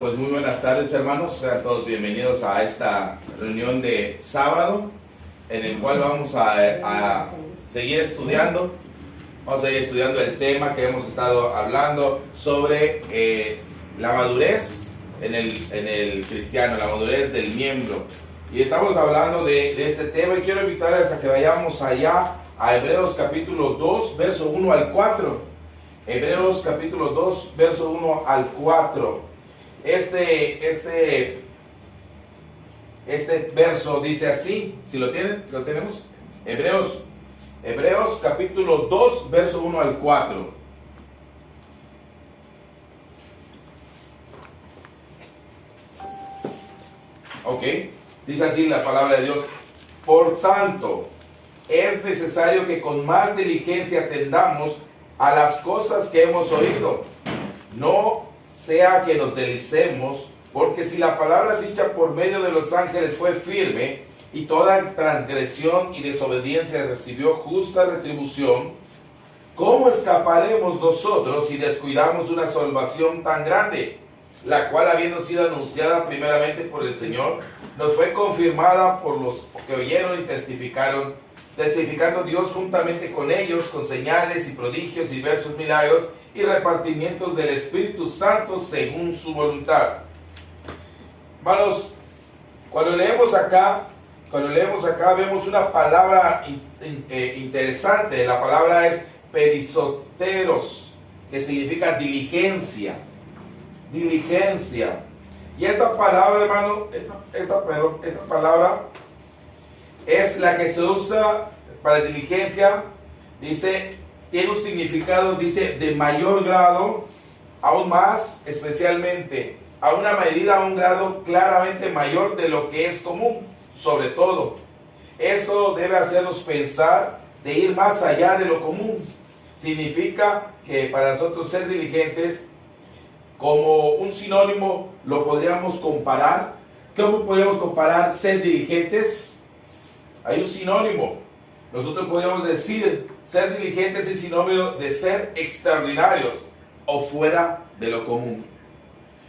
Pues muy buenas tardes, hermanos, sean todos bienvenidos a esta reunión de sábado en el cual vamos a seguir estudiando. Vamos a seguir estudiando el tema que hemos estado hablando sobre la madurez en el cristiano, la madurez del miembro. Y estamos hablando de este tema y quiero invitarles a que vayamos allá a Hebreos capítulo 2, verso 1 al 4. Hebreos capítulo 2, verso 1 al 4. Este verso dice así, si lo tienen, lo tenemos. Hebreos capítulo 2, verso 1 al 4. Ok, dice así la palabra de Dios. Por tanto, es necesario que con más diligencia atendamos a las cosas que hemos oído. No sea que nos deslicemos, porque si la palabra dicha por medio de los ángeles fue firme, y toda transgresión y desobediencia recibió justa retribución, ¿cómo escaparemos nosotros si descuidamos una salvación tan grande, la cual, habiendo sido anunciada primeramente por el Señor, nos fue confirmada por los que oyeron y testificando Dios juntamente con ellos, con señales y prodigios y diversos milagros y repartimientos del Espíritu Santo según su voluntad? Hermanos, cuando leemos acá vemos una palabra interesante. La palabra es perisoteros, que significa diligencia. Diligencia. Y esta palabra, hermano, esta palabra es la que se usa para diligencia. Dice, tiene un significado, dice, de mayor grado, aún más, especialmente, a una medida, a un grado claramente mayor de lo que es común. Sobre todo, esto debe hacernos pensar de ir más allá de lo común. Significa que para nosotros ser diligentes, como un sinónimo, lo podríamos comparar. ¿Cómo podríamos comparar ser diligentes? Hay un sinónimo. Nosotros podríamos decir, ser diligentes es sinónimo de ser extraordinarios o fuera de lo común.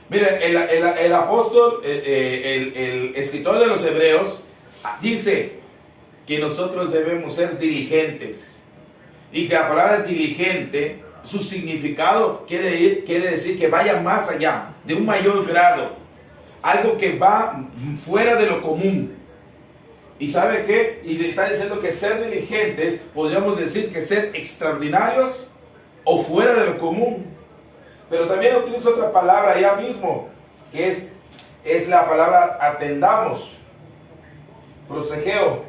Miren, el apóstol, el escritor de los Hebreos, dice que nosotros debemos ser diligentes. Y que la palabra diligente, su significado quiere decir que vaya más allá, de un mayor grado. Algo que va fuera de lo común. ¿Y sabe qué? Y está diciendo que ser diligentes, podríamos decir que ser extraordinarios o fuera de lo común. Pero también utiliza otra palabra allá mismo, que es la palabra atendamos, prosegeo,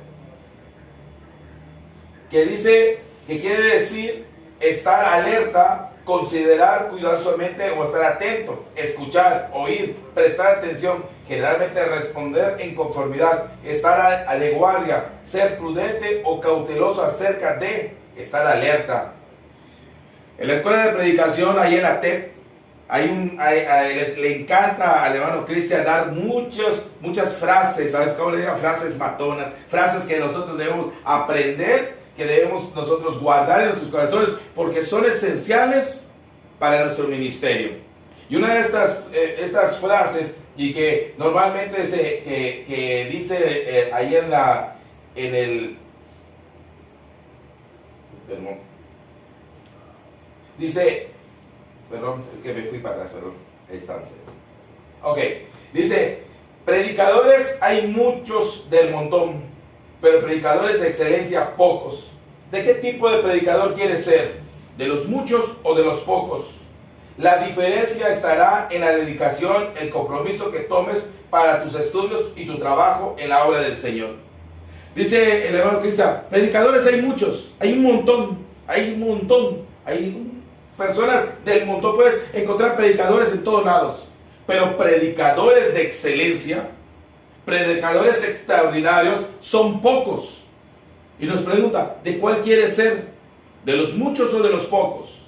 que dice, que quiere decir estar alerta, considerar cuidadosamente o estar atento, escuchar, oír, prestar atención, generalmente responder en conformidad, estar de guardia, ser prudente o cauteloso acerca de estar alerta. En la escuela de predicación, ahí en la TEP, le encanta al hermano Cristian dar muchas frases, ¿sabes cómo le llaman? Frases matonas, frases que nosotros debemos aprender, que debemos nosotros guardar en nuestros corazones, porque son esenciales para nuestro ministerio. Y una de estas frases, y que normalmente que dice ahí dice, perdón, es que me fui para atrás, perdón, ahí estamos. Ok, dice, predicadores hay muchos del montón, pero predicadores de excelencia pocos. ¿De qué tipo de predicador quieres ser? ¿De los muchos o de los pocos? La diferencia estará en la dedicación, el compromiso que tomes para tus estudios y tu trabajo en la obra del Señor. Dice el hermano Cristian, predicadores hay muchos, hay un montón, hay personas del montón, puedes encontrar predicadores en todos lados, pero predicadores de excelencia, predicadores extraordinarios son pocos. Y nos pregunta, ¿de cuál quieres ser? ¿De los muchos o de los pocos?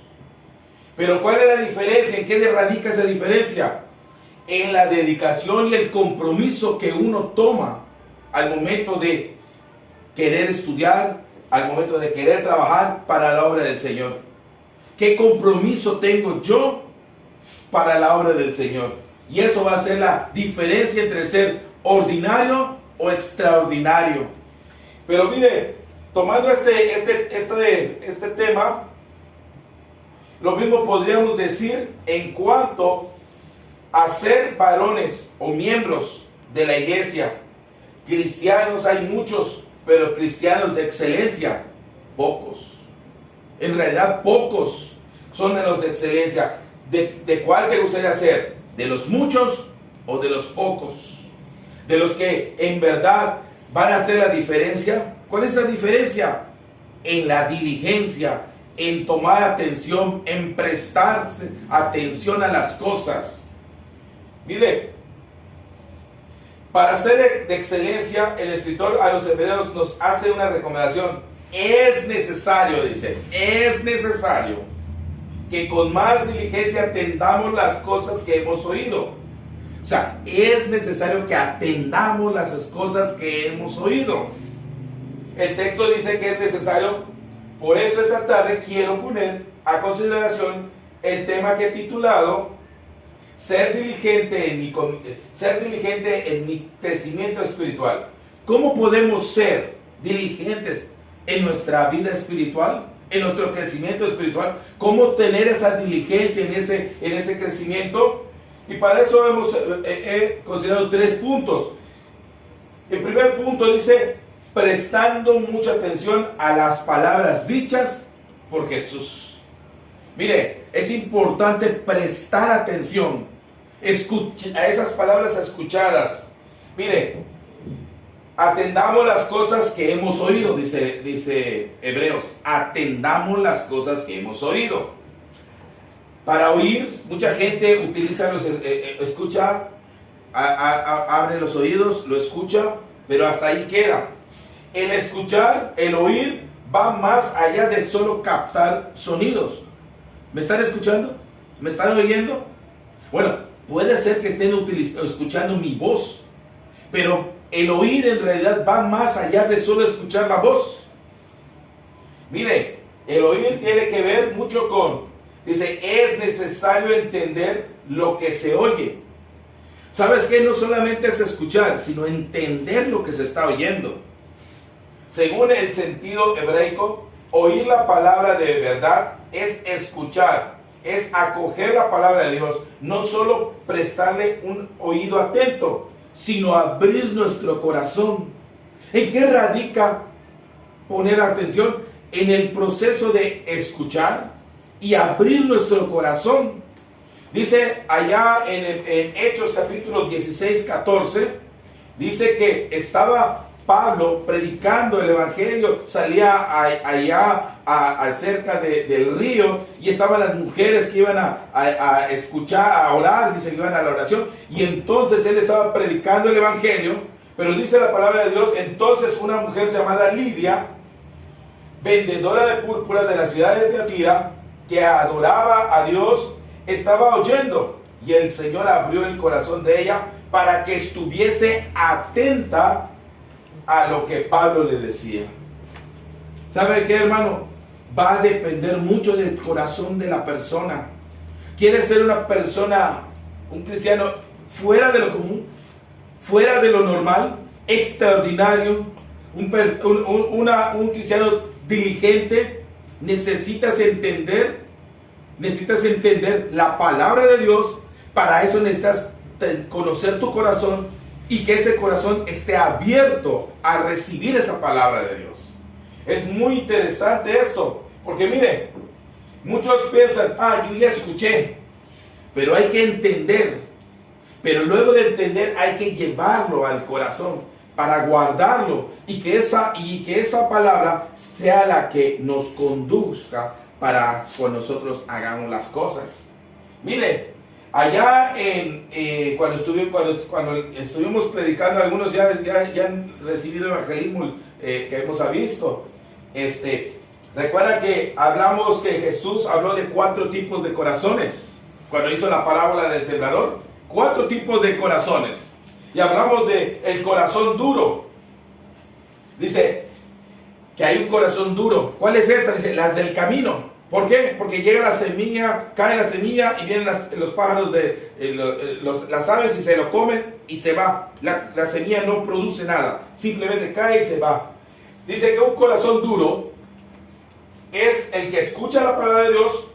Pero ¿cuál es la diferencia? ¿En qué radica esa diferencia? En la dedicación y el compromiso que uno toma al momento de querer estudiar, al momento de querer trabajar para la obra del Señor. ¿Qué compromiso tengo yo para la obra del Señor? Y eso va a ser la diferencia entre ser ordinario o extraordinario. Pero mire, tomando este tema, lo mismo podríamos decir en cuanto a ser varones o miembros de la iglesia. Cristianos hay muchos, pero cristianos de excelencia, pocos. En realidad, pocos son de los de excelencia. ¿De cuál te gustaría ser? ¿De los muchos o de los pocos? De los que en verdad van a hacer la diferencia. ¿Cuál es la diferencia? En la diligencia, en tomar atención, en prestar atención a las cosas. Mire, para ser de excelencia, el escritor a los hebreos nos hace una recomendación. Es necesario, dice, es necesario que con más diligencia atendamos las cosas que hemos oído. O sea, es necesario que atendamos las cosas que hemos oído. El texto dice que es necesario. Por eso esta tarde quiero poner a consideración el tema que he titulado ser diligente en mi crecimiento espiritual. ¿Cómo podemos ser diligentes en nuestra vida espiritual, en nuestro crecimiento espiritual? ¿Cómo tener esa diligencia en ese crecimiento? Y para eso he considerado 3 puntos. El primer punto dice: prestando mucha atención a las palabras dichas por Jesús. Mire, es importante prestar atención a esas palabras escuchadas. Mire, atendamos las cosas que hemos oído, dice Hebreos. Atendamos las cosas que hemos oído. Para oír, mucha gente utiliza escucha, abre los oídos, lo escucha, pero hasta ahí queda. El escuchar, el oír, va más allá de solo captar sonidos. ¿Me están escuchando? ¿Me están oyendo? Bueno, puede ser que estén escuchando mi voz, pero el oír en realidad va más allá de solo escuchar la voz. Mire, el oír tiene que ver mucho dice, es necesario entender lo que se oye. ¿Sabes qué? No solamente es escuchar, sino entender lo que se está oyendo. Según el sentido hebraico, oír la palabra de verdad es escuchar, es acoger la palabra de Dios, no solo prestarle un oído atento, sino abrir nuestro corazón. ¿En qué radica poner atención? En el proceso de escuchar y abrir nuestro corazón. Dice allá en Hechos capítulo 16, 14, dice que estaba Pablo predicando el evangelio, salía allá cerca del río, y estaban las mujeres que iban a escuchar, a orar, dice que iban a la oración, y entonces él estaba predicando el evangelio. Pero dice la palabra de Dios, entonces una mujer llamada Lidia, vendedora de púrpura de la ciudad de Tiatira, que adoraba a Dios, estaba oyendo, y el Señor abrió el corazón de ella para que estuviese atenta a lo que Pablo le decía. ¿Sabe qué, hermano? Va a depender mucho del corazón de la persona. ¿Quieres ser una persona, un cristiano fuera de lo común, fuera de lo normal, extraordinario, un cristiano diligente? Necesitas entender la palabra de Dios. Para eso necesitas conocer tu corazón y que ese corazón esté abierto a recibir esa palabra de Dios. Es muy interesante esto, porque mire, muchos piensan, yo ya escuché, pero hay que entender. Pero luego de entender hay que llevarlo al corazón para guardarlo, y que esa palabra sea la que nos conduzca para que nosotros hagamos las cosas. Mire, allá cuando estuvimos predicando, algunos ya han recibido evangelismo que hemos visto. Recuerda que hablamos que Jesús habló de 4 tipos de corazones cuando hizo la parábola del sembrador. 4 tipos de corazones. Y hablamos de el corazón duro. Dice que hay un corazón duro. ¿Cuál es esta? Dice, las del camino. ¿Por qué? Porque llega la semilla, cae la semilla y vienen los pájaros, las aves y se lo comen y se va. La semilla no produce nada, simplemente cae y se va. Dice que un corazón duro es el que escucha la palabra de Dios,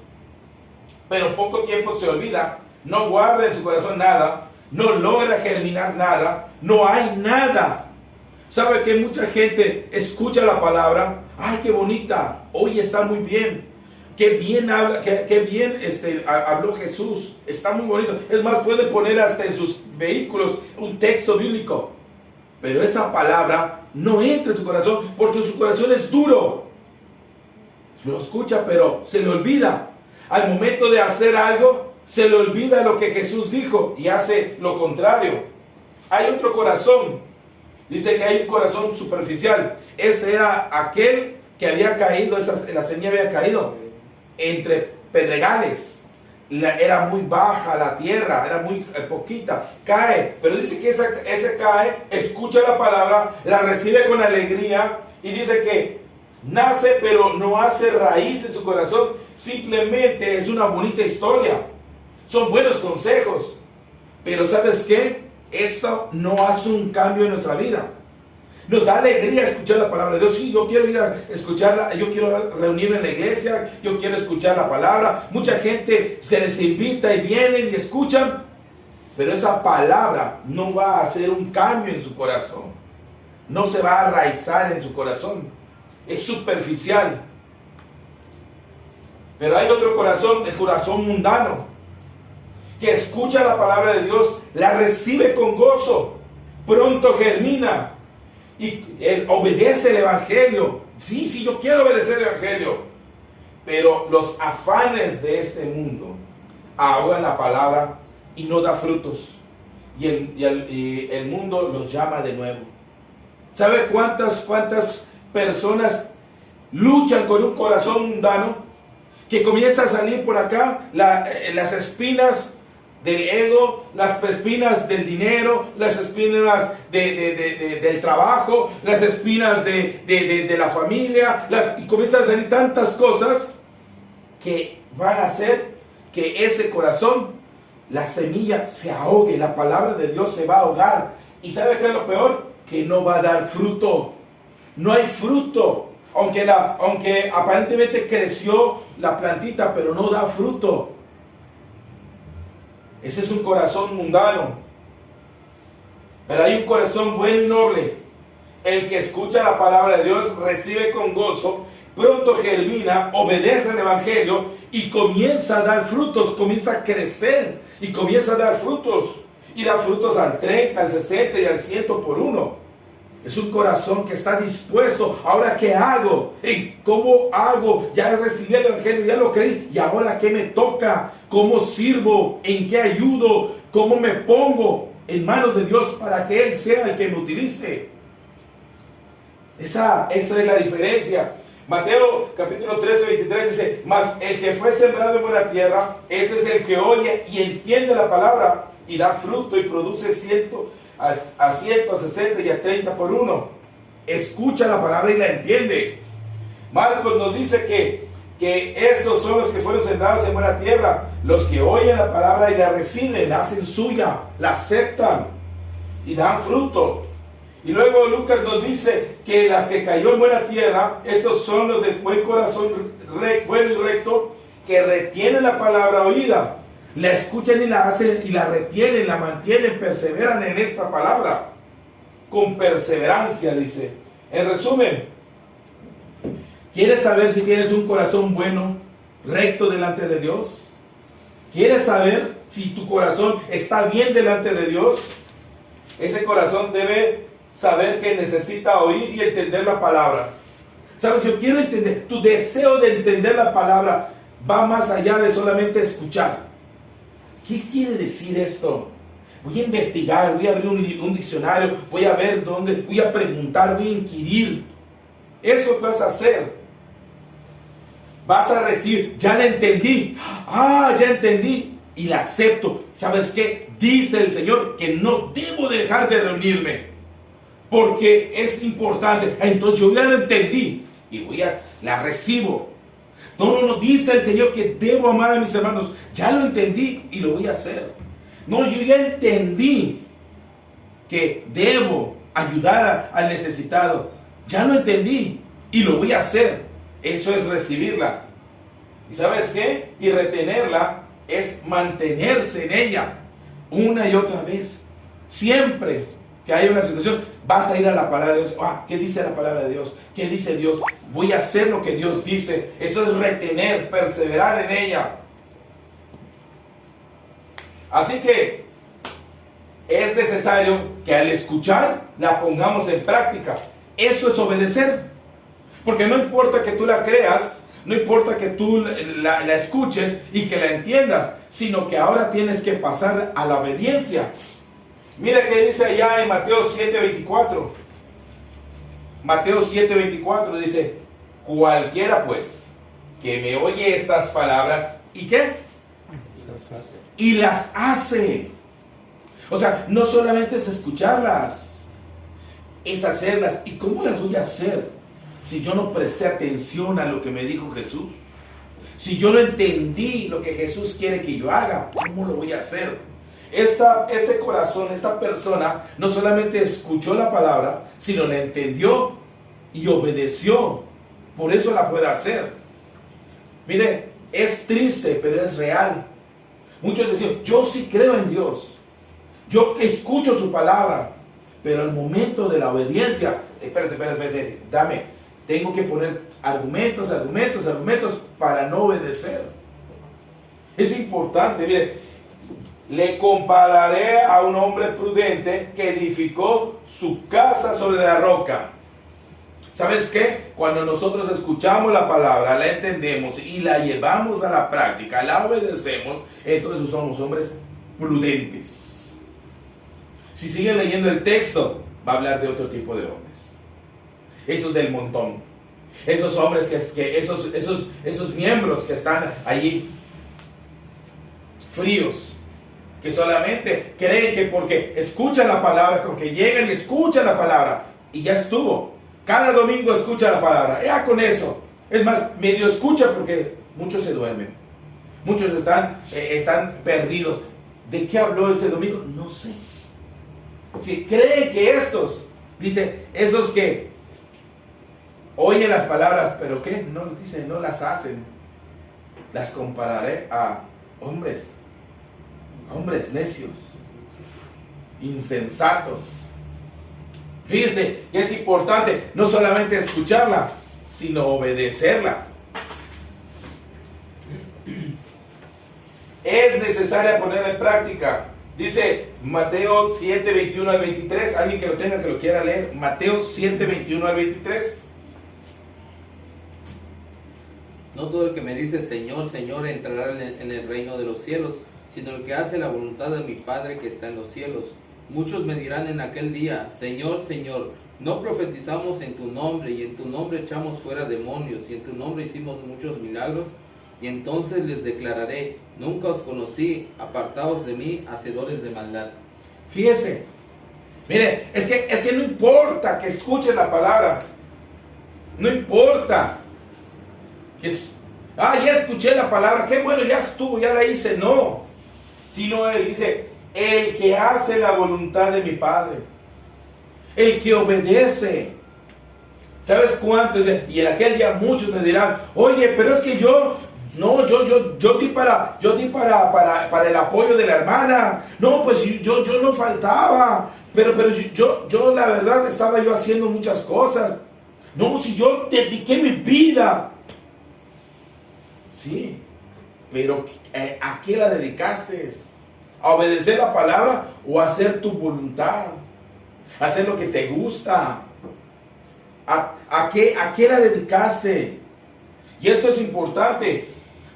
pero poco tiempo se olvida, no guarda en su corazón nada, no logra germinar nada, no hay nada. ¿Sabe que mucha gente escucha la palabra? ¡Ay, qué bonita! Hoy está muy bien. Qué bien habla, qué bien habló Jesús. Está muy bonito. Es más, pueden poner hasta en sus vehículos un texto bíblico. Pero esa palabra no entra en su corazón porque su corazón es duro. Lo escucha, pero se le olvida. Al momento de hacer algo, se le olvida lo que Jesús dijo y hace lo contrario. Hay otro corazón. Dice que hay un corazón superficial. Ese era aquel que había caído, la semilla había caído entre pedregales. Era muy baja la tierra, era muy poquita. Cae, pero dice que ese cae, escucha la palabra, la recibe con alegría y dice que nace, pero no hace raíz en su corazón. Simplemente es una bonita historia. Son buenos consejos. Pero ¿sabes qué? Eso no hace un cambio en nuestra vida. Nos da alegría escuchar la palabra de Dios. Sí, yo quiero ir a escucharla, yo quiero reunirme en la iglesia, yo quiero escuchar la palabra. Mucha gente se les invita y vienen y escuchan, pero esa palabra no va a hacer un cambio en su corazón. No se va a arraizar en su corazón. Es superficial. Pero hay otro corazón, el corazón mundano, que escucha la palabra de Dios, la recibe con gozo, pronto germina y obedece el evangelio. Sí, yo quiero obedecer el evangelio, pero los afanes de este mundo ahogan la palabra y no da frutos, y el mundo los llama de nuevo. ¿Sabe cuántas personas luchan con un corazón mundano que comienza a salir por acá las espinas del ego, las espinas del dinero, las espinas del trabajo, las espinas de la familia, y comienzan a salir tantas cosas que van a hacer que ese corazón, la semilla, se ahogue, la palabra de Dios se va a ahogar. ¿Y sabe qué es lo peor? Que no va a dar fruto. No hay fruto, aunque aparentemente creció la plantita, pero no da fruto. Ese es un corazón mundano. Pero hay un corazón bueno y noble. El que escucha la palabra de Dios, recibe con gozo, pronto germina, obedece al evangelio y comienza a dar frutos, comienza a crecer y comienza a dar frutos. Y da frutos al 30, al 60 y al 100 por uno. Es un corazón que está dispuesto. ¿Ahora qué hago? ¿Cómo hago? Ya recibí el evangelio, ya lo creí. ¿Y ahora qué me toca? ¿Cómo sirvo? ¿En qué ayudo? ¿Cómo me pongo en manos de Dios para que Él sea el que me utilice? Esa es la diferencia. Mateo capítulo 13, 23 dice: mas el que fue sembrado en buena tierra, ese es el que oye y entiende la palabra y da fruto y produce 100, a 60 y a 30 por uno. Escucha la palabra y la entiende. Marcos nos dice que estos son los que fueron sembrados en buena tierra, los que oyen la palabra y la reciben, la hacen suya, la aceptan y dan fruto. Y luego Lucas nos dice que las que cayó en buena tierra, estos son los de buen corazón, bueno y recto, que retienen la palabra oída, la escuchan y la hacen y la retienen, la mantienen, perseveran en esta palabra con perseverancia, dice. En resumen, ¿quieres saber si tienes un corazón bueno, recto delante de Dios? ¿Quieres saber si tu corazón está bien delante de Dios? Ese corazón debe saber que necesita oír y entender la palabra. ¿Sabes? Yo quiero entender. Tu deseo de entender la palabra va más allá de solamente escuchar. ¿Qué quiere decir esto? Voy a investigar, voy a abrir un diccionario, voy a ver dónde, voy a preguntar, voy a inquirir. Eso vas a hacer. Vas a recibir, ya la entendí. Ya entendí y la acepto. ¿Sabes qué? Dice el Señor que no debo dejar de reunirme, porque es importante. Entonces yo ya la entendí y la recibo. No, no, dice el Señor que debo amar a mis hermanos. Ya lo entendí y lo voy a hacer. No, yo ya entendí que debo ayudar al necesitado. Ya lo entendí y lo voy a hacer. Eso es recibirla. ¿Y sabes qué? Y retenerla es mantenerse en ella una y otra vez. Siempre que hay una situación, vas a ir a la palabra de Dios. ¿Qué dice la palabra de Dios? ¿Qué dice Dios? Voy a hacer lo que Dios dice. Eso es retener, perseverar en ella. Así que es necesario que al escuchar la pongamos en práctica. Eso es obedecer. Porque no importa que tú la creas, no importa que tú la escuches y que la entiendas, sino que ahora tienes que pasar a la obediencia. Mira qué dice allá en Mateo 7:24. Mateo 7:24 dice: cualquiera pues que me oye estas palabras, ¿y qué? Y las hace. O sea, no solamente es escucharlas, es hacerlas. ¿Y cómo las voy a hacer si yo no presté atención a lo que me dijo Jesús? Si yo no entendí lo que Jesús quiere que yo haga, ¿cómo lo voy a hacer? Este corazón, esta persona, no solamente escuchó la palabra, sino la entendió y obedeció. Por eso la puede hacer. Mire, es triste, pero es real. Muchos decían: yo sí creo en Dios, yo escucho su palabra, pero al momento de la obediencia, espérate, tengo que poner argumentos para no obedecer. Es importante. Mire, le compararé a un hombre prudente que edificó su casa sobre la roca. ¿Sabes qué? Cuando nosotros escuchamos la palabra, la entendemos y la llevamos a la práctica, la obedecemos, entonces somos hombres prudentes. Si siguen leyendo el texto, va a hablar de otro tipo de hombres. Esos del montón. Esos hombres esos miembros que están allí fríos, que solamente creen que porque escuchan la palabra, porque llegan y escuchan la palabra y ya estuvo. Cada domingo escucha la palabra, ya con eso. Es más, medio escucha porque muchos se duermen. Muchos están perdidos. ¿De qué habló este domingo? No sé. Si creen que esos que oyen las palabras, pero ¿qué? No dicen, no las hacen. Las compararé a hombres necios, insensatos. Fíjense que es importante no solamente escucharla, sino obedecerla. Es necesaria ponerla en práctica. Dice Mateo 7, 21 al 23. Alguien que lo tenga, que lo quiera leer. Mateo 7, 21 al 23. No todo el que me dice Señor, Señor entrará en el reino de los cielos, sino el que hace la voluntad de mi Padre que está en los cielos. Muchos me dirán en aquel día: Señor, Señor, no profetizamos en tu nombre, y en tu nombre echamos fuera demonios, y en tu nombre hicimos muchos milagros. Y entonces les declararé: nunca os conocí, apartaos de mí, hacedores de maldad. Fíjese, mire, es que no importa que escuche la palabra, no importa que ya escuché la palabra, qué bueno, ya estuvo, ya la hice. No, sino él dice: el que hace la voluntad de mi Padre, el que obedece. ¿Sabes cuántos? Y en aquel día muchos me dirán: oye, pero es que yo di para el apoyo de la hermana. No, pues yo no faltaba, pero yo la verdad estaba yo haciendo muchas cosas. No, si yo dediqué mi vida. Sí, pero ¿a qué la dedicaste? ¿A obedecer la palabra o a hacer tu voluntad? ¿A hacer lo que te gusta? ¿A qué la dedicaste? Y esto es importante.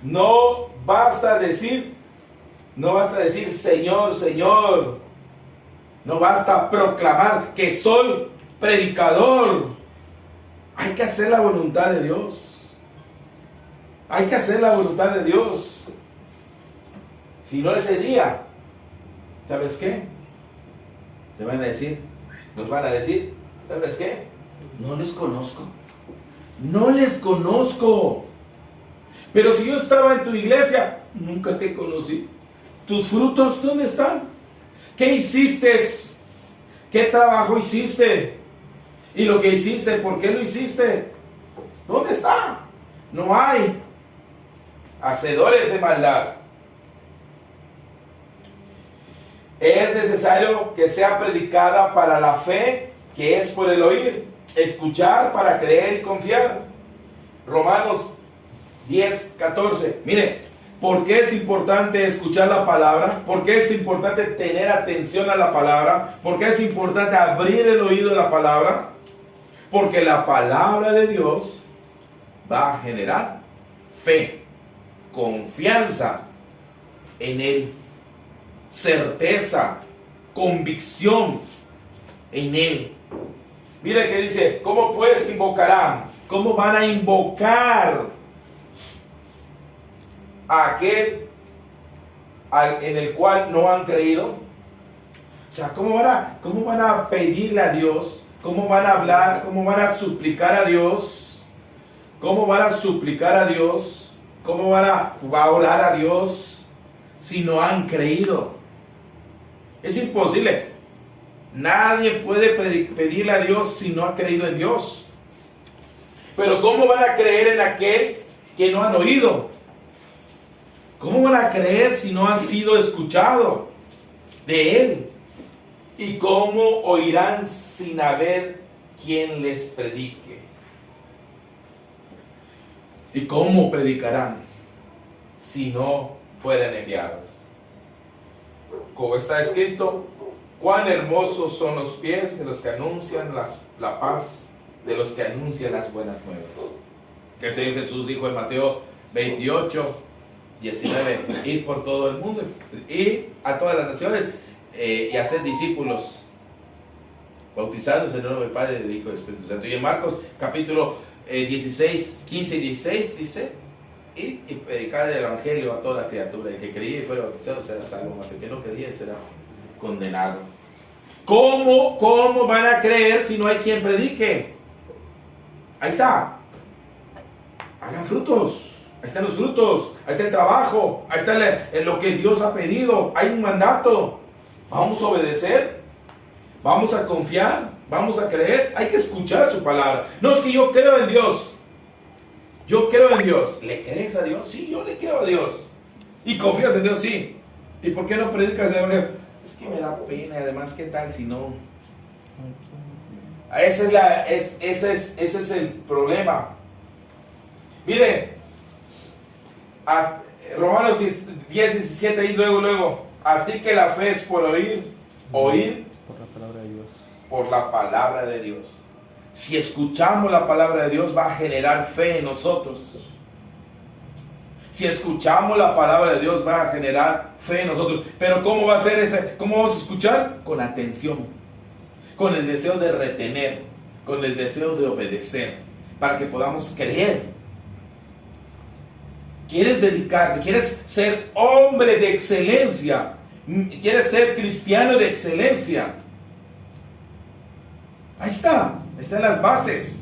No basta decir Señor, Señor. No basta proclamar que soy predicador. Hay que hacer la voluntad de Dios. Hay que hacer la voluntad de Dios. Si no, ese día, ¿sabes qué? Nos van a decir, ¿sabes qué? No les conozco. Pero si yo estaba en tu iglesia, nunca te conocí. ¿Tus frutos dónde están? ¿Qué hiciste? ¿Qué trabajo hiciste? Y lo que hiciste, ¿por qué lo hiciste? ¿Dónde está? No hay. Hacedores de maldad. Es necesario que sea predicada para la fe, que es por el oír, escuchar para creer y confiar. Romanos 10:14. Mire, ¿por qué es importante escuchar la palabra? ¿Por qué es importante tener atención a la palabra? ¿Por qué es importante abrir el oído a la palabra? Porque la palabra de Dios va a generar fe, confianza en Él, certeza, convicción en Él. Mire que dice, ¿cómo pues invocarán? ¿Cómo van a invocar a aquel en el cual no han creído? O sea, ¿cómo van a pedirle a Dios? ¿Cómo van a hablar? ¿Cómo van a suplicar a Dios? ¿Cómo van a suplicar a Dios? ¿Cómo van a orar a Dios si no han creído? Es imposible. Nadie puede pedirle a Dios si no ha creído en Dios. Pero ¿cómo van a creer en aquel que no han oído? ¿Cómo van a creer si no han sido escuchados de Él? ¿Y cómo oirán sin haber quien les predique? ¿Y cómo predicarán si no fueran enviados? Como está escrito, cuán hermosos son los pies de los que anuncian la paz, de los que anuncian las buenas nuevas. Que el Señor Jesús dijo en Mateo 28:19, id por todo el mundo, id a todas las naciones y hacer discípulos, bautizados en el nombre del Padre, del Hijo y del Espíritu Santo. Y en Marcos capítulo 16, 15 y 16 dice, id y predicar el evangelio a toda criatura. El que creía y fuera bautizado será salvo, mas el que no creía será condenado. ¿Cómo van a creer si no hay quien predique? Ahí está. Hagan frutos. Ahí están los frutos. Ahí está el trabajo. Ahí está lo que Dios ha pedido. Hay un mandato. Vamos a obedecer. Vamos a confiar. Vamos a creer. Hay que escuchar su palabra. No es que yo creo en Dios. Yo creo en Dios. ¿Le crees a Dios? Sí, yo le creo a Dios. ¿Y confías en Dios? Sí. ¿Y por qué no predicas el evangelio? Es que me da pena. Además, ¿qué tal si no? Ese es el problema. Mire, Romanos 10:17 y luego. Así que la fe es por oír por la palabra de Dios. Por la palabra de Dios. Si escuchamos la palabra de Dios, va a generar fe en nosotros. Si escuchamos la palabra de Dios, va a generar fe en nosotros. Pero ¿cómo va a ser cómo vamos a escuchar? Con atención, con el deseo de retener, con el deseo de obedecer, para que podamos creer. ¿Quieres dedicarte? ¿Quieres ser hombre de excelencia? ¿Quieres ser cristiano de excelencia? Ahí está, están las bases.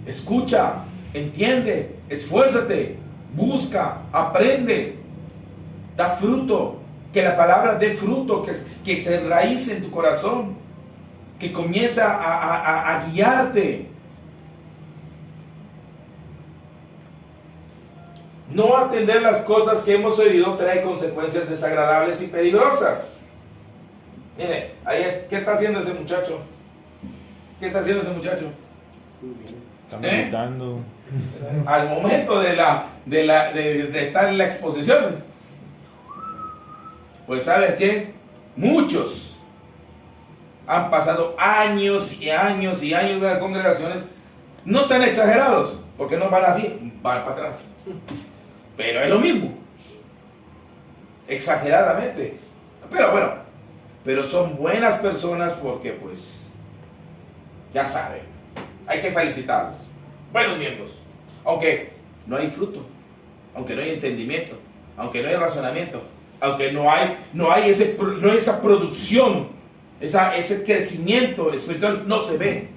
Escucha, entiende, esfuérzate, busca, aprende, da fruto, que la palabra dé fruto, que se enraíce en tu corazón, que comience a guiarte. No atender las cosas que hemos oído trae consecuencias desagradables y peligrosas. Mire, ¿qué está haciendo ese muchacho? ¿Qué está haciendo ese muchacho? Está meditando. Al momento de estar en la exposición, pues ¿sabes qué? Muchos han pasado años y años y años de las congregaciones, no tan exagerados, porque no van así, van para atrás. Pero es lo mismo, exageradamente. Pero bueno, pero son buenas personas porque pues ya saben, hay que felicitarlos, buenos miembros, aunque no hay fruto, aunque no hay entendimiento, aunque no hay razonamiento, aunque no hay esa producción, ese crecimiento espiritual no se ve.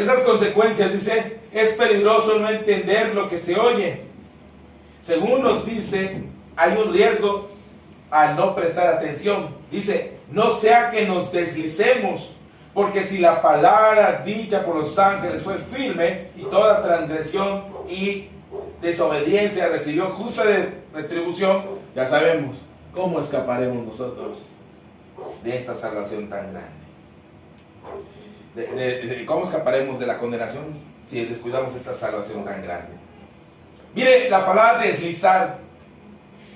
Esas consecuencias, dice, es peligroso no entender lo que se oye. Según nos dice, hay un riesgo al no prestar atención. Dice, no sea que nos deslicemos, porque si la palabra dicha por los ángeles fue firme y toda transgresión y desobediencia recibió justa retribución, ya sabemos cómo escaparemos nosotros de esta salvación tan grande. ¿Cómo escaparemos de la condenación si descuidamos esta salvación tan grande? Mire, la palabra deslizar,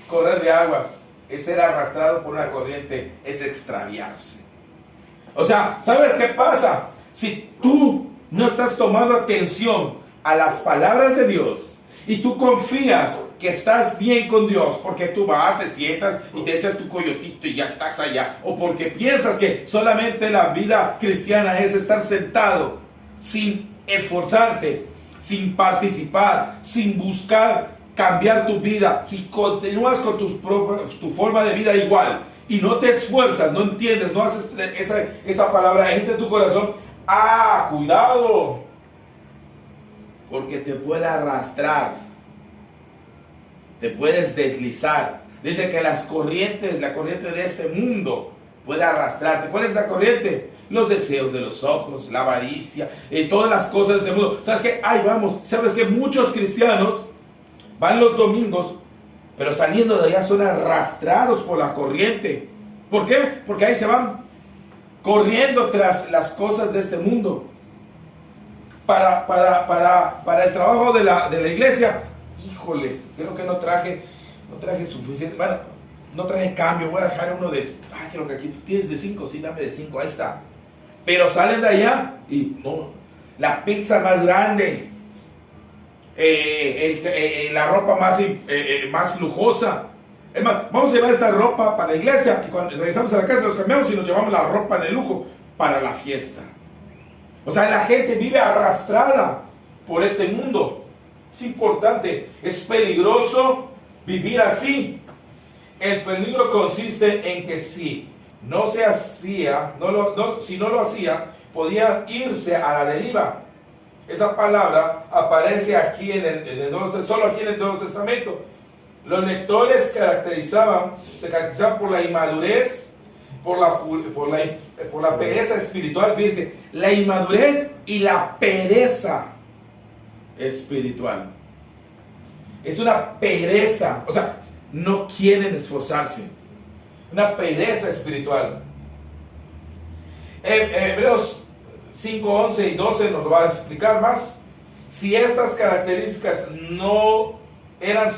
correr de aguas, es ser arrastrado por una corriente, es extraviarse. O sea, ¿sabes qué pasa? Si tú no estás tomando atención a las palabras de Dios y tú confías que estás bien con Dios porque tú vas, te sientas y te echas tu coyotito y ya estás allá, o porque piensas que solamente la vida cristiana es estar sentado sin esforzarte, sin participar, sin buscar cambiar tu vida, si continúas con tu forma de vida igual y no te esfuerzas, no entiendes, no haces esa palabra entre tu corazón, cuidado, porque te puede arrastrar, te puedes deslizar. Dice que la corriente de este mundo puede arrastrarte. ¿Cuál es la corriente? Los deseos de los ojos, la avaricia, todas las cosas de este mundo. ¿Sabes qué? Ahí vamos. ¿Sabes qué? Muchos cristianos van los domingos, pero saliendo de allá son arrastrados por la corriente. ¿Por qué? Porque ahí se van corriendo tras las cosas de este mundo. Para el trabajo de la iglesia, híjole, creo que no traje suficiente. Bueno, no traje cambio, voy a dejar uno de... creo que aquí tienes de 5, sí, dame de 5, ahí está. Pero salen de allá y no, la pizza más grande, la ropa más lujosa. Es más, vamos a llevar esta ropa para la iglesia y cuando regresamos a la casa nos cambiamos y nos llevamos la ropa de lujo para la fiesta. O sea, la gente vive arrastrada por este mundo. Es importante, es peligroso vivir así. El peligro consiste en que si no lo hacía, podía irse a la deriva. Esa palabra aparece aquí solo aquí en el Nuevo Testamento. Los lectores se caracterizaban por la inmadurez, por la pereza espiritual. Fíjense, la inmadurez y la pereza espiritual. Es una pereza, o sea, no quieren esforzarse. Una pereza espiritual. Hebreos 5, 11 y 12 nos lo va a explicar más. Si estas características no eran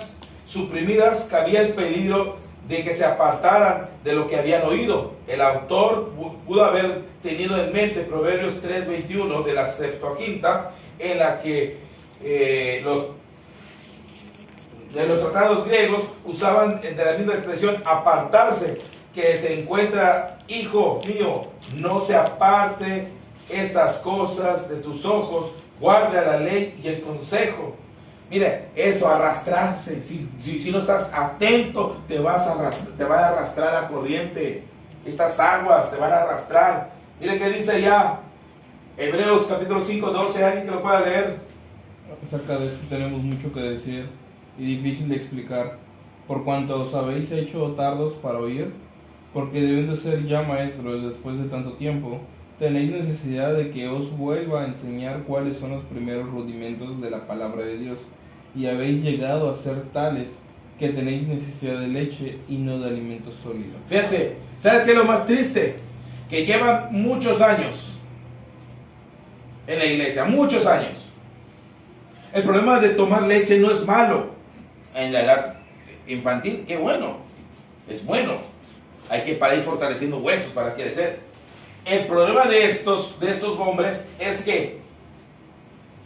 suprimidas, cabía el peligro de que se apartaran de lo que habían oído. El autor pudo haber tenido en mente Proverbios 3:21 de la Septuaginta, en la que los tratados griegos usaban de la misma expresión apartarse, que se encuentra: hijo mío, no se aparte estas cosas de tus ojos, guarda la ley y el consejo. Mire, eso, arrastrarse. Si no estás atento, te va a arrastrar la corriente. Estas aguas te van a arrastrar. Mire qué dice ya Hebreos capítulo 5, 12. ¿Alguien que lo pueda leer? Acerca de esto tenemos mucho que decir y difícil de explicar, por cuanto os habéis hecho tardos para oír, porque debiendo ser ya maestros después de tanto tiempo, tenéis necesidad de que os vuelva a enseñar cuáles son los primeros rudimentos de la palabra de Dios, y habéis llegado a ser tales que tenéis necesidad de leche y no de alimento sólido. Fíjate, ¿sabes qué es lo más triste? Que llevan muchos años en la iglesia, muchos años. El problema de tomar leche no es malo en la edad infantil, qué bueno, es bueno. Hay que para ir fortaleciendo huesos para crecer. El problema de estos hombres es que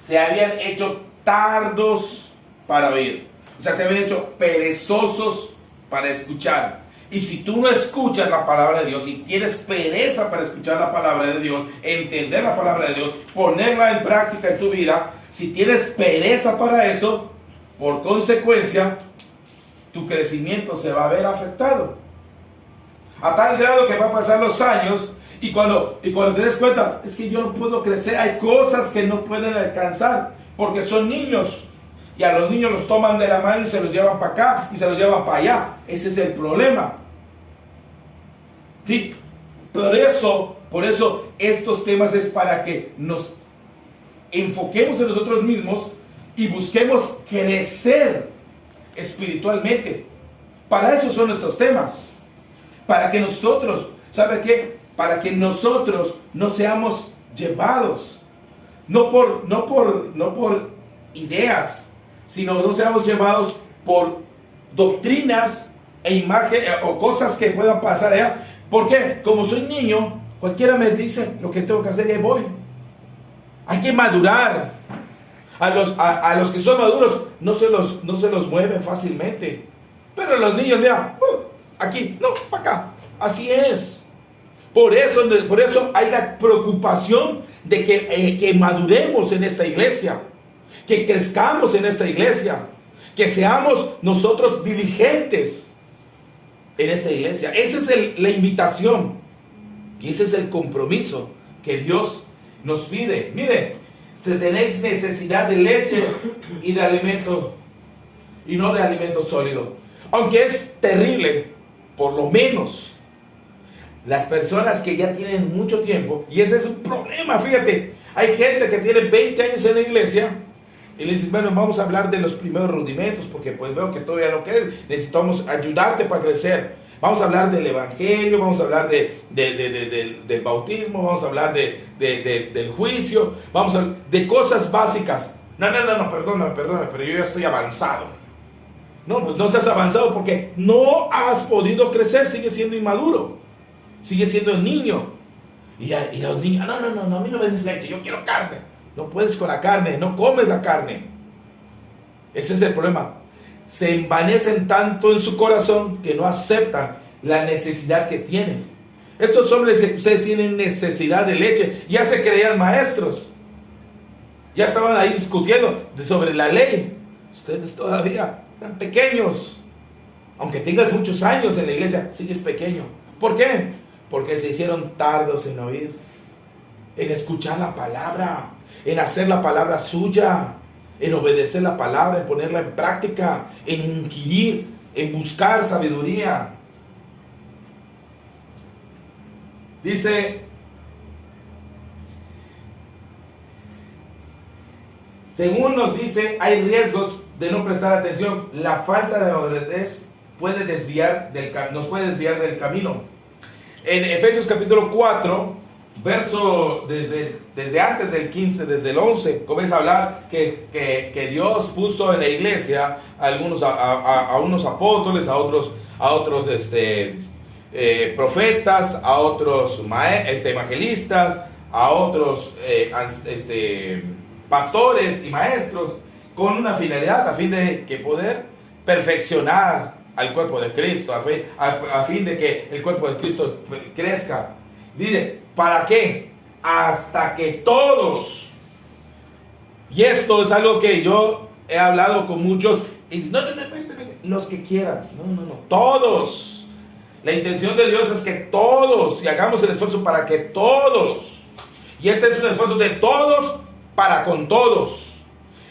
se habían hecho tardos para oír. O sea, se habían hecho perezosos para escuchar. Y si tú no escuchas la palabra de Dios, si tienes pereza para escuchar la palabra de Dios, entender la palabra de Dios, ponerla en práctica en tu vida, si tienes pereza para eso, por consecuencia, tu crecimiento se va a ver afectado. A tal grado que va a pasar los años Y cuando te des cuenta, es que yo no puedo crecer, hay cosas que no pueden alcanzar, porque son niños. Y a los niños los toman de la mano y se los llevan para acá y se los llevan para allá. Ese es el problema. Sí, por eso estos temas es para que nos enfoquemos en nosotros mismos y busquemos crecer espiritualmente. Para eso son estos temas. Para que nosotros, ¿sabe qué? Para que nosotros no seamos llevados, no por ideas, sino no seamos llevados por doctrinas e imágenes o cosas que puedan pasar allá. ¿Por qué? Como soy niño, cualquiera me dice lo que tengo que hacer y ahí voy. Hay que madurar. A los que son maduros no se los mueven fácilmente. Pero los niños, mira, aquí, no, para acá. Así es. Por eso hay la preocupación de que maduremos en esta iglesia, que crezcamos en esta iglesia, que seamos nosotros diligentes en esta iglesia. Esa es la invitación y ese es el compromiso que Dios nos pide. Mire, si tenéis necesidad de leche y de alimento y no de alimento sólido, aunque es terrible, por lo menos las personas que ya tienen mucho tiempo, y ese es un problema, fíjate, hay gente que tiene 20 años en la iglesia y le dices, bueno, vamos a hablar de los primeros rudimentos, porque pues veo que todavía no crees, necesitamos ayudarte para crecer. Vamos a hablar del evangelio, vamos a hablar del bautismo, vamos a hablar del juicio, vamos a hablar de cosas básicas. No, perdóname, pero yo ya estoy avanzado. No, pues no estás avanzado porque no has podido crecer, sigues siendo inmaduro, sigues siendo niño. Y los niños, no, a mí no me des leche, yo quiero carne. No puedes con la carne, no comes la carne. Ese es el problema. Se envanecen tanto en su corazón que no aceptan la necesidad que tienen. Estos hombres, ustedes tienen necesidad de leche, ya se creían maestros, ya estaban ahí discutiendo sobre la ley. Ustedes todavía están pequeños, aunque tengas muchos años en la iglesia, sigues pequeño. ¿Por qué? Porque se hicieron tardos en oír, en escuchar la palabra, en hacer la palabra suya, en obedecer la palabra, en ponerla en práctica, en inquirir, en buscar sabiduría. Dice, según nos dice, hay riesgos de no prestar atención. La falta de madurez nos puede desviar del camino. En Efesios capítulo 4, verso desde antes del 15, desde el 11, comienza a hablar que Dios puso en la iglesia a unos apóstoles, a otros profetas, a otros evangelistas, a otros pastores y maestros, con una finalidad, a fin de que poder perfeccionar al cuerpo de Cristo, a fin de que el cuerpo de Cristo crezca. Dice, ¿para qué? Hasta que todos, y esto es algo que yo he hablado con muchos, y no, los que quieran, no, todos. La intención de Dios es que todos, y hagamos el esfuerzo para que todos, y este es un esfuerzo de todos para con todos,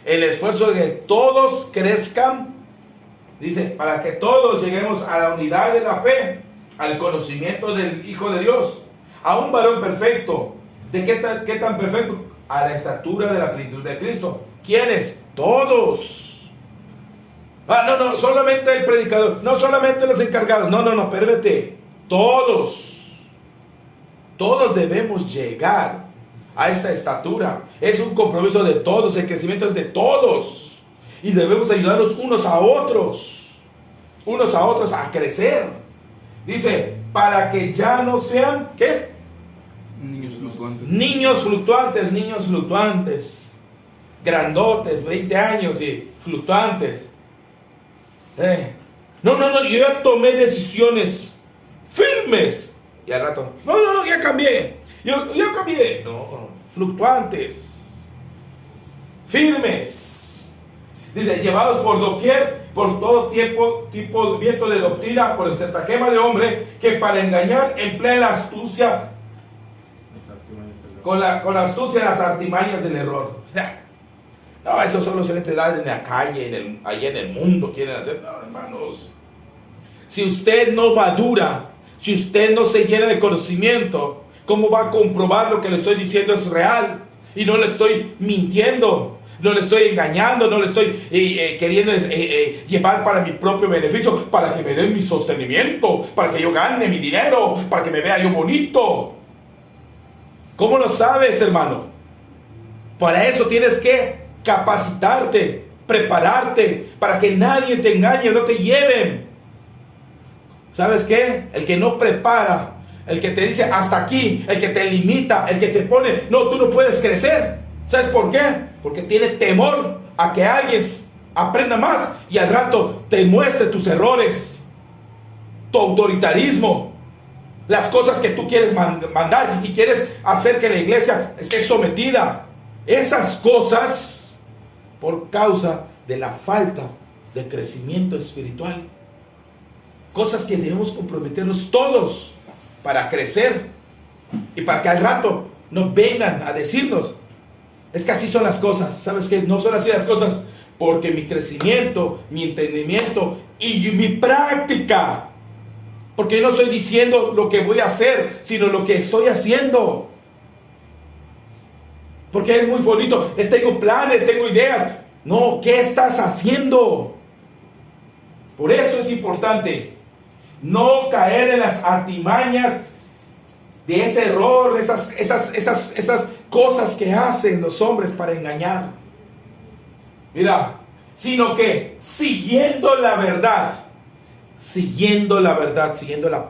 el esfuerzo de que todos crezcan, dice, para que todos lleguemos a la unidad de la fe, al conocimiento del Hijo de Dios, a un varón perfecto. ¿De qué tan perfecto? A la estatura de la plenitud de Cristo. ¿Quiénes? Todos. No, solamente el predicador, no solamente los encargados, no, espérate, todos debemos llegar a esta estatura. Es un compromiso de todos, el crecimiento es de todos, y debemos ayudarnos unos a otros a crecer. Dice, para que ya no sean, ¿qué? Niños fluctuantes, grandotes, 20 años y fluctuantes. No, yo ya tomé decisiones firmes. Y al rato, no, ya cambié. Yo cambié. No, fluctuantes, firmes. Dice, llevados por doquier, por todo tipo de viento de doctrina, por estratagema de hombre, que para engañar emplea la astucia con la astucia, las artimañas del error. No, eso solo se le da en la calle, allá en el mundo quieren hacer. No, hermanos. Si usted no madura, si usted no se llena de conocimiento, ¿cómo va a comprobar lo que le estoy diciendo es real? Y no le estoy mintiendo, no le estoy engañando, no le estoy queriendo llevar para mi propio beneficio, para que me den mi sostenimiento, para que yo gane mi dinero, para que me vea yo bonito. ¿Cómo lo sabes, hermano? Para eso tienes que capacitarte, prepararte, para que nadie te engañe, no te lleven. ¿Sabes qué? El que no prepara, el que te dice hasta aquí, el que te limita, el que te pone, no, tú no puedes crecer. ¿Sabes por qué? Porque tiene temor a que alguien aprenda más y al rato te muestre tus errores, tu autoritarismo, las cosas que tú quieres mandar y quieres hacer que la iglesia esté sometida. Esas cosas por causa de la falta de crecimiento espiritual. Cosas que debemos comprometernos todos para crecer y para que al rato no vengan a decirnos, es que así son las cosas. ¿Sabes qué? No son así las cosas, porque mi crecimiento, mi entendimiento y mi práctica, porque yo no estoy diciendo lo que voy a hacer, sino lo que estoy haciendo. Porque es muy bonito, tengo planes, tengo ideas. No, ¿qué estás haciendo? Por eso es importante no caer en las artimañas de ese error, esas cosas que hacen los hombres para engañar. Mira, sino que siguiendo la verdad, siguiendo la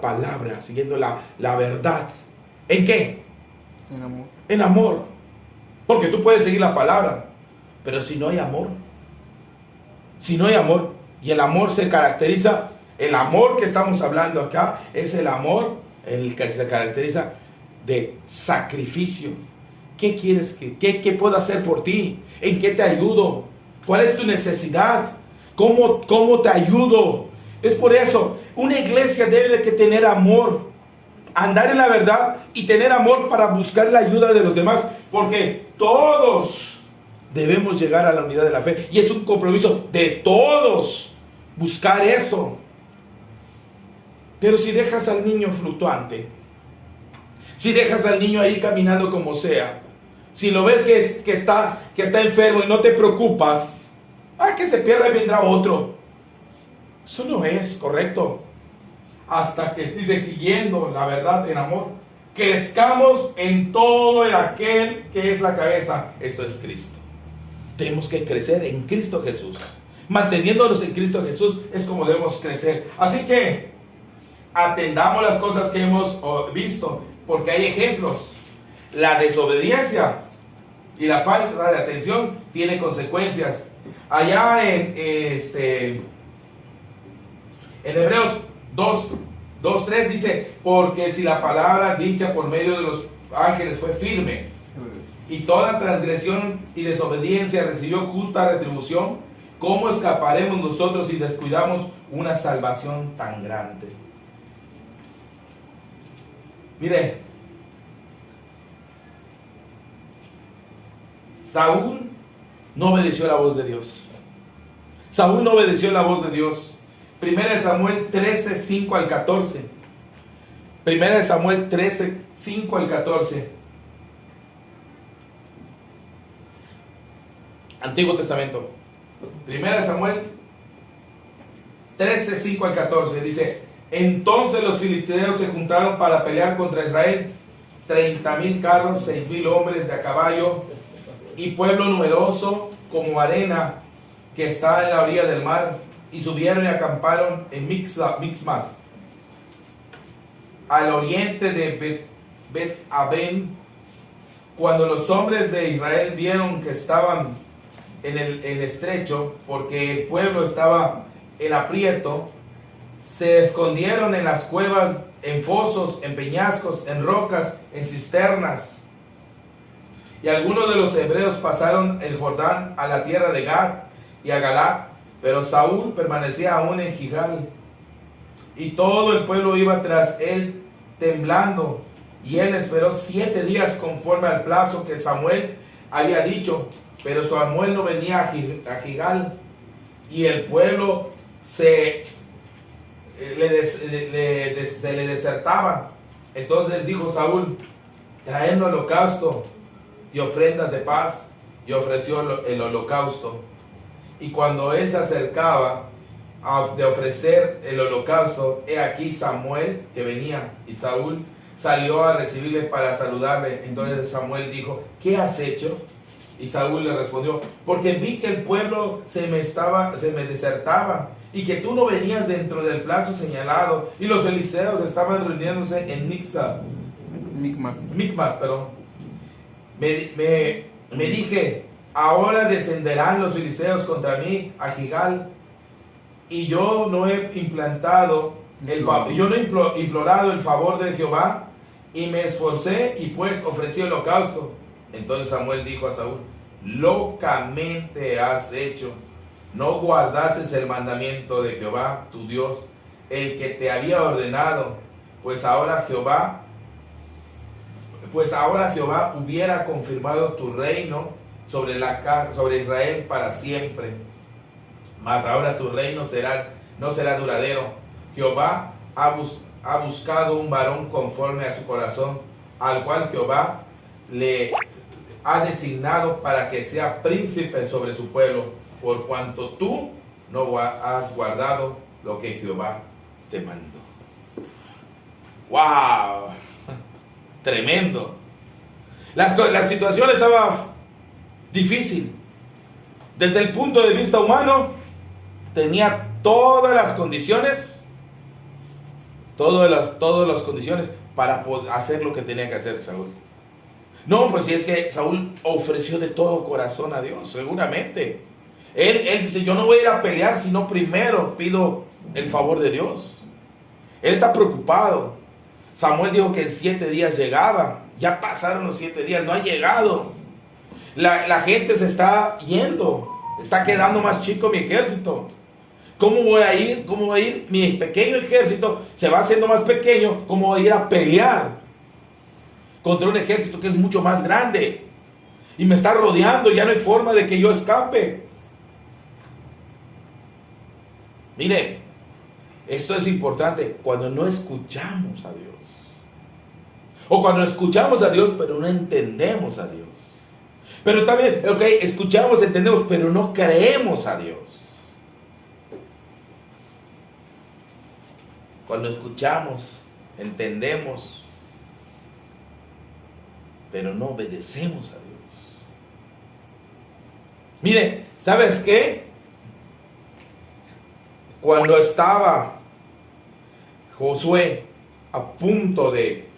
palabra, siguiendo la verdad. ¿En qué? En amor. En amor. Porque tú puedes seguir la palabra, pero si no hay amor, y el amor se caracteriza, el amor que estamos hablando acá es el amor el que se caracteriza de sacrificio. ¿Qué quieres? ¿Qué puedo hacer por ti? ¿En qué te ayudo? ¿Cuál es tu necesidad? ¿Cómo te ayudo? Es por eso, una iglesia debe de tener amor, andar en la verdad y tener amor para buscar la ayuda de los demás, porque todos debemos llegar a la unidad de la fe y es un compromiso de todos buscar eso. Pero si dejas al niño fluctuante, si dejas al niño ahí caminando como sea, si lo ves que está enfermo y no te preocupas, que se pierda y vendrá otro. Eso no es correcto. Hasta que dice, siguiendo la verdad en amor, crezcamos en todo el aquel que es la cabeza. Esto es Cristo. Tenemos que crecer en Cristo Jesús. Manteniéndonos en Cristo Jesús es como debemos crecer. Así que atendamos las cosas que hemos visto, porque hay ejemplos. La desobediencia y la falta de atención tiene consecuencias. Allá en Hebreos 2:3 dice, porque si la palabra dicha por medio de los ángeles fue firme, y toda transgresión y desobediencia recibió justa retribución, ¿cómo escaparemos nosotros si descuidamos una salvación tan grande? Mire, Saúl no obedeció la voz de Dios. Saúl no obedeció la voz de Dios. 1 Samuel 13, 5 al 14. 1 Samuel 13, 5 al 14. Antiguo Testamento. 1 Samuel 13, 5 al 14. Dice, entonces los filisteos se juntaron para pelear contra Israel. 30,000 carros, 6,000 hombres de a caballo y pueblo numeroso como arena que está en la orilla del mar. Y subieron y acamparon en Mixmas, al oriente de Bet-Aben. Cuando los hombres de Israel vieron que estaban en el estrecho, porque el pueblo estaba en aprieto, se escondieron en las cuevas, en fosos, en peñascos, en rocas, en cisternas. Y algunos de los hebreos pasaron el Jordán a la tierra de Gad y a Galaad, pero Saúl permanecía aún en Gilgal, y todo el pueblo iba tras él temblando. Y él esperó 7 días conforme al plazo que Samuel había dicho. Pero Samuel no venía a Gilgal. Y el pueblo se le desertaba. Entonces dijo Saúl: traedme holocausto y ofrendas de paz. Y ofreció el holocausto. Y cuando él se acercaba de ofrecer el holocausto, he aquí Samuel que venía, y Saúl salió a recibirle para saludarle. Entonces Samuel dijo: ¿qué has hecho? Y Saúl le respondió: porque vi que el pueblo se me desertaba, y que tú no venías dentro del plazo señalado, y los filisteos estaban reuniéndose en Micmas, perdón. Me dije: ahora descenderán los filisteos contra mí a Gilgal, y yo no he implorado el favor de Jehová, y me esforcé y pues ofrecí holocausto. Entonces Samuel dijo a Saúl: locamente has hecho, no guardaste el mandamiento de Jehová tu Dios, el que te había ordenado, pues ahora Jehová hubiera confirmado tu reino sobre Israel para siempre. Mas ahora tu reino no será duradero. Jehová ha buscado un varón conforme a su corazón, al cual Jehová le ha designado para que sea príncipe sobre su pueblo, por cuanto tú no has guardado lo que Jehová te mandó. ¡Wow! Tremendo. La situación estaba difícil. Desde el punto de vista humano, tenía todas las condiciones para poder hacer lo que tenía que hacer Saúl. No, pues si es que Saúl ofreció de todo corazón a Dios, seguramente. Él dice: yo no voy a ir a pelear, sino primero pido el favor de Dios. Él está preocupado. Samuel dijo que en 7 días llegaba. Ya pasaron los 7 días, no ha llegado. La gente se está yendo. Está quedando más chico mi ejército. ¿Cómo voy a ir? Mi pequeño ejército se va haciendo más pequeño. ¿Cómo voy a ir a pelear contra un ejército que es mucho más grande? Y me está rodeando, ya no hay forma de que yo escape. Mire, esto es importante cuando no escuchamos a Dios. O cuando escuchamos a Dios, pero no entendemos a Dios. Pero también, escuchamos, entendemos, pero no creemos a Dios. Cuando escuchamos, entendemos, pero no obedecemos a Dios. Mire, ¿sabes qué? Cuando estaba Josué a punto de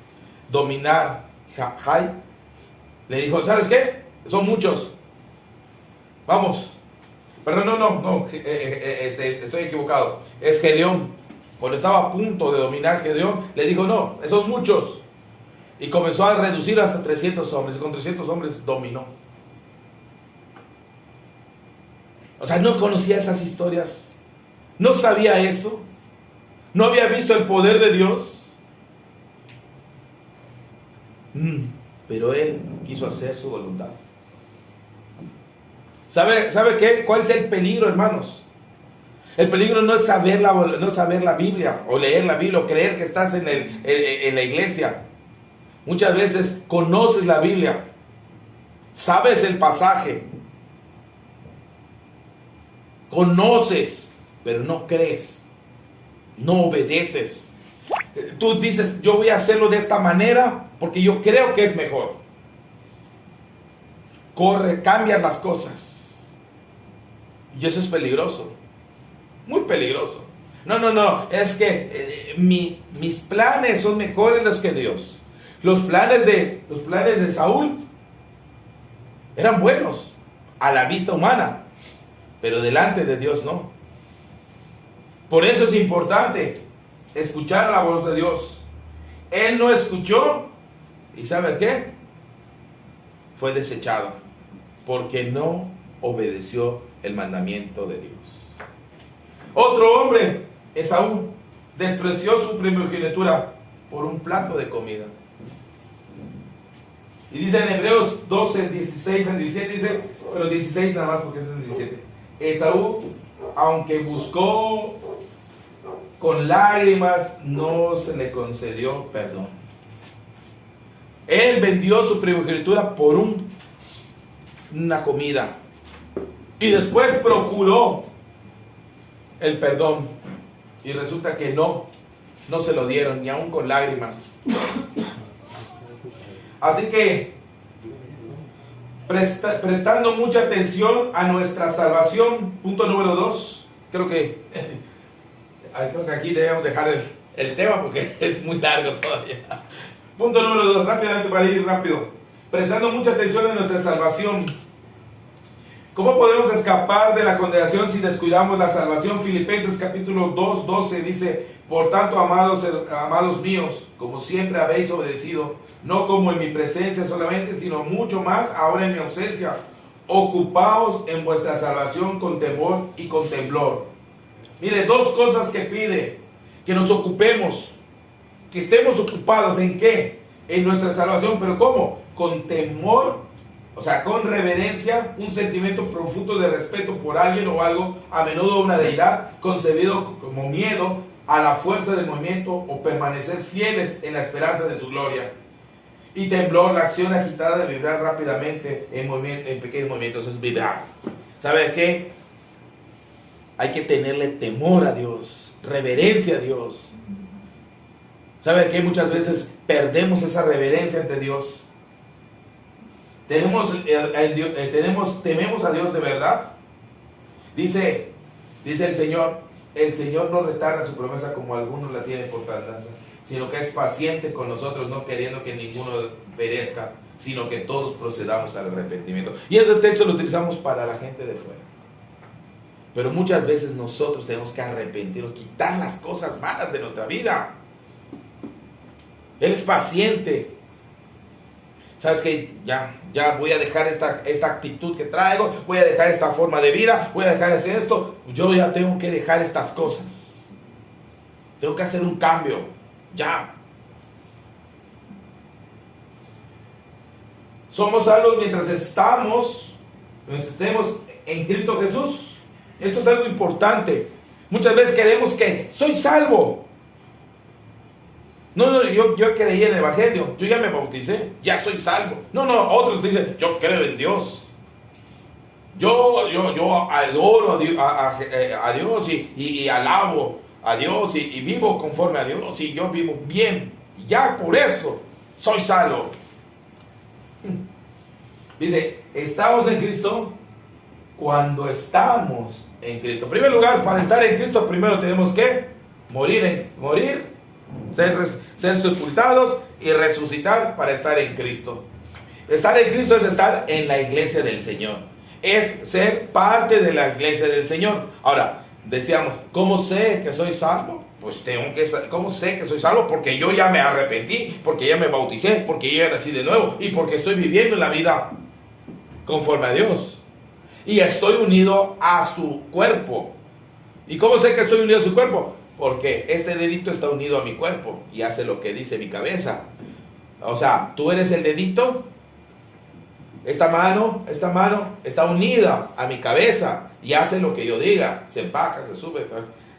dominar Jai, le dijo: ¿sabes qué? Son muchos. Vamos. Perdón, no. Estoy equivocado. Es Gedeón. Cuando estaba a punto de dominar Gedeón, le dijo: no, son muchos. Y comenzó a reducir hasta 300 hombres. Y con 300 hombres dominó. O sea, no conocía esas historias. No sabía eso. No había visto el poder de Dios. Pero él quiso hacer su voluntad. ¿Sabe qué? ¿Cuál es el peligro, hermanos? El peligro no es saber la Biblia, o leer la Biblia, o creer que estás en la iglesia. Muchas veces conoces la Biblia, sabes el pasaje, conoces, pero no crees, no obedeces. Tú dices: yo voy a hacerlo de esta manera porque yo creo que es mejor. Cambias las cosas. Y eso es peligroso. Muy peligroso. No. Es que mis planes son mejores los que Dios. Los planes de Saúl eran buenos a la vista humana, pero delante de Dios no. Por eso es importante escuchar la voz de Dios. Él no escuchó, y ¿sabe qué? Fue desechado, porque no obedeció el mandamiento de Dios. Otro hombre, Esaú, despreció su primogenitura por un plato de comida. Y dice en Hebreos 12, 16 al 17, dice, pero 16 nada más porque es el 17. Esaú, aunque buscó con lágrimas, no se le concedió perdón. Él vendió su primogenitura por una comida. Y después procuró el perdón. Y resulta que no se lo dieron, ni aún con lágrimas. Así que, prestando mucha atención a nuestra salvación, punto número 2, creo que aquí debemos dejar el tema porque es muy largo todavía. Punto número 2, rápidamente para ir rápido. Prestando mucha atención a nuestra salvación. ¿Cómo podemos escapar de la condenación si descuidamos la salvación? Filipenses capítulo 2, 12 dice: por tanto, amados míos, como siempre habéis obedecido, no como en mi presencia solamente, sino mucho más ahora en mi ausencia, ocupaos en vuestra salvación con temor y con temblor. Mire, dos cosas que pide: que nos ocupemos, que estemos ocupados. ¿En qué? En nuestra salvación. ¿Pero cómo? Con temor, o sea, con reverencia, un sentimiento profundo de respeto por alguien o algo, a menudo una deidad, concebido como miedo a la fuerza del movimiento o permanecer fieles en la esperanza de su gloria. Y temblor, la acción agitada de vibrar rápidamente en pequeños movimientos, es vibrar. ¿Sabe qué? Hay que tenerle temor a Dios, reverencia a Dios. ¿Sabe qué? Muchas veces perdemos esa reverencia ante Dios. Tememos a Dios de verdad. Dice el Señor no retarda su promesa como algunos la tienen por tardanza, sino que es paciente con nosotros, no queriendo que ninguno perezca, sino que todos procedamos al arrepentimiento. Y ese texto lo utilizamos para la gente de fuera. Pero muchas veces nosotros tenemos que arrepentirnos, quitar las cosas malas de nuestra vida. Él es paciente. ¿Sabes qué? Ya voy a dejar esta actitud que traigo, voy a dejar esta forma de vida, voy a dejar de hacer esto. Yo ya tengo que dejar estas cosas. Tengo que hacer un cambio. Ya. Somos salvos mientras estemos en Cristo Jesús. Esto es algo importante. Muchas veces queremos que soy salvo. No, yo creí en el Evangelio, yo ya me bauticé, ya soy salvo. No, otros dicen, yo creo en Dios. Yo adoro a Dios y alabo a Dios y vivo conforme a Dios y yo vivo bien. Y ya por eso soy salvo. Dice, estamos en Cristo cuando estamos en Cristo. En primer lugar, para estar en Cristo, primero tenemos que morir, ser sepultados y resucitar para estar en Cristo. Estar en Cristo es estar en la iglesia del Señor, es ser parte de la iglesia del Señor. Ahora, decíamos, ¿cómo sé que soy salvo? Pues ¿cómo sé que soy salvo? Porque yo ya me arrepentí, porque ya me bauticé, porque ya nací de nuevo y porque estoy viviendo la vida conforme a Dios y estoy unido a su cuerpo. ¿Y cómo sé que estoy unido a su cuerpo? Porque este dedito está unido a mi cuerpo y hace lo que dice mi cabeza. O sea, tú eres el dedito, esta mano está unida a mi cabeza y hace lo que yo diga. Se baja, se sube,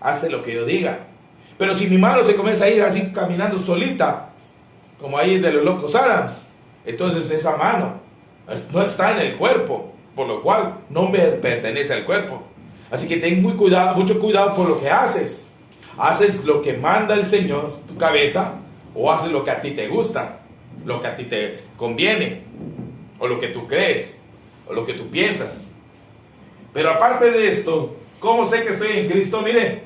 hace lo que yo diga. Pero si mi mano se comienza a ir así caminando solita, como ahí de los locos Adams, entonces esa mano no está en el cuerpo, por lo cual no me pertenece al cuerpo. Así que ten mucho cuidado por lo que haces. ¿Haces lo que manda el Señor, tu cabeza, o haces lo que a ti te gusta, lo que a ti te conviene, o lo que tú crees, o lo que tú piensas? Pero aparte de esto, ¿cómo sé que estoy en Cristo? Mire,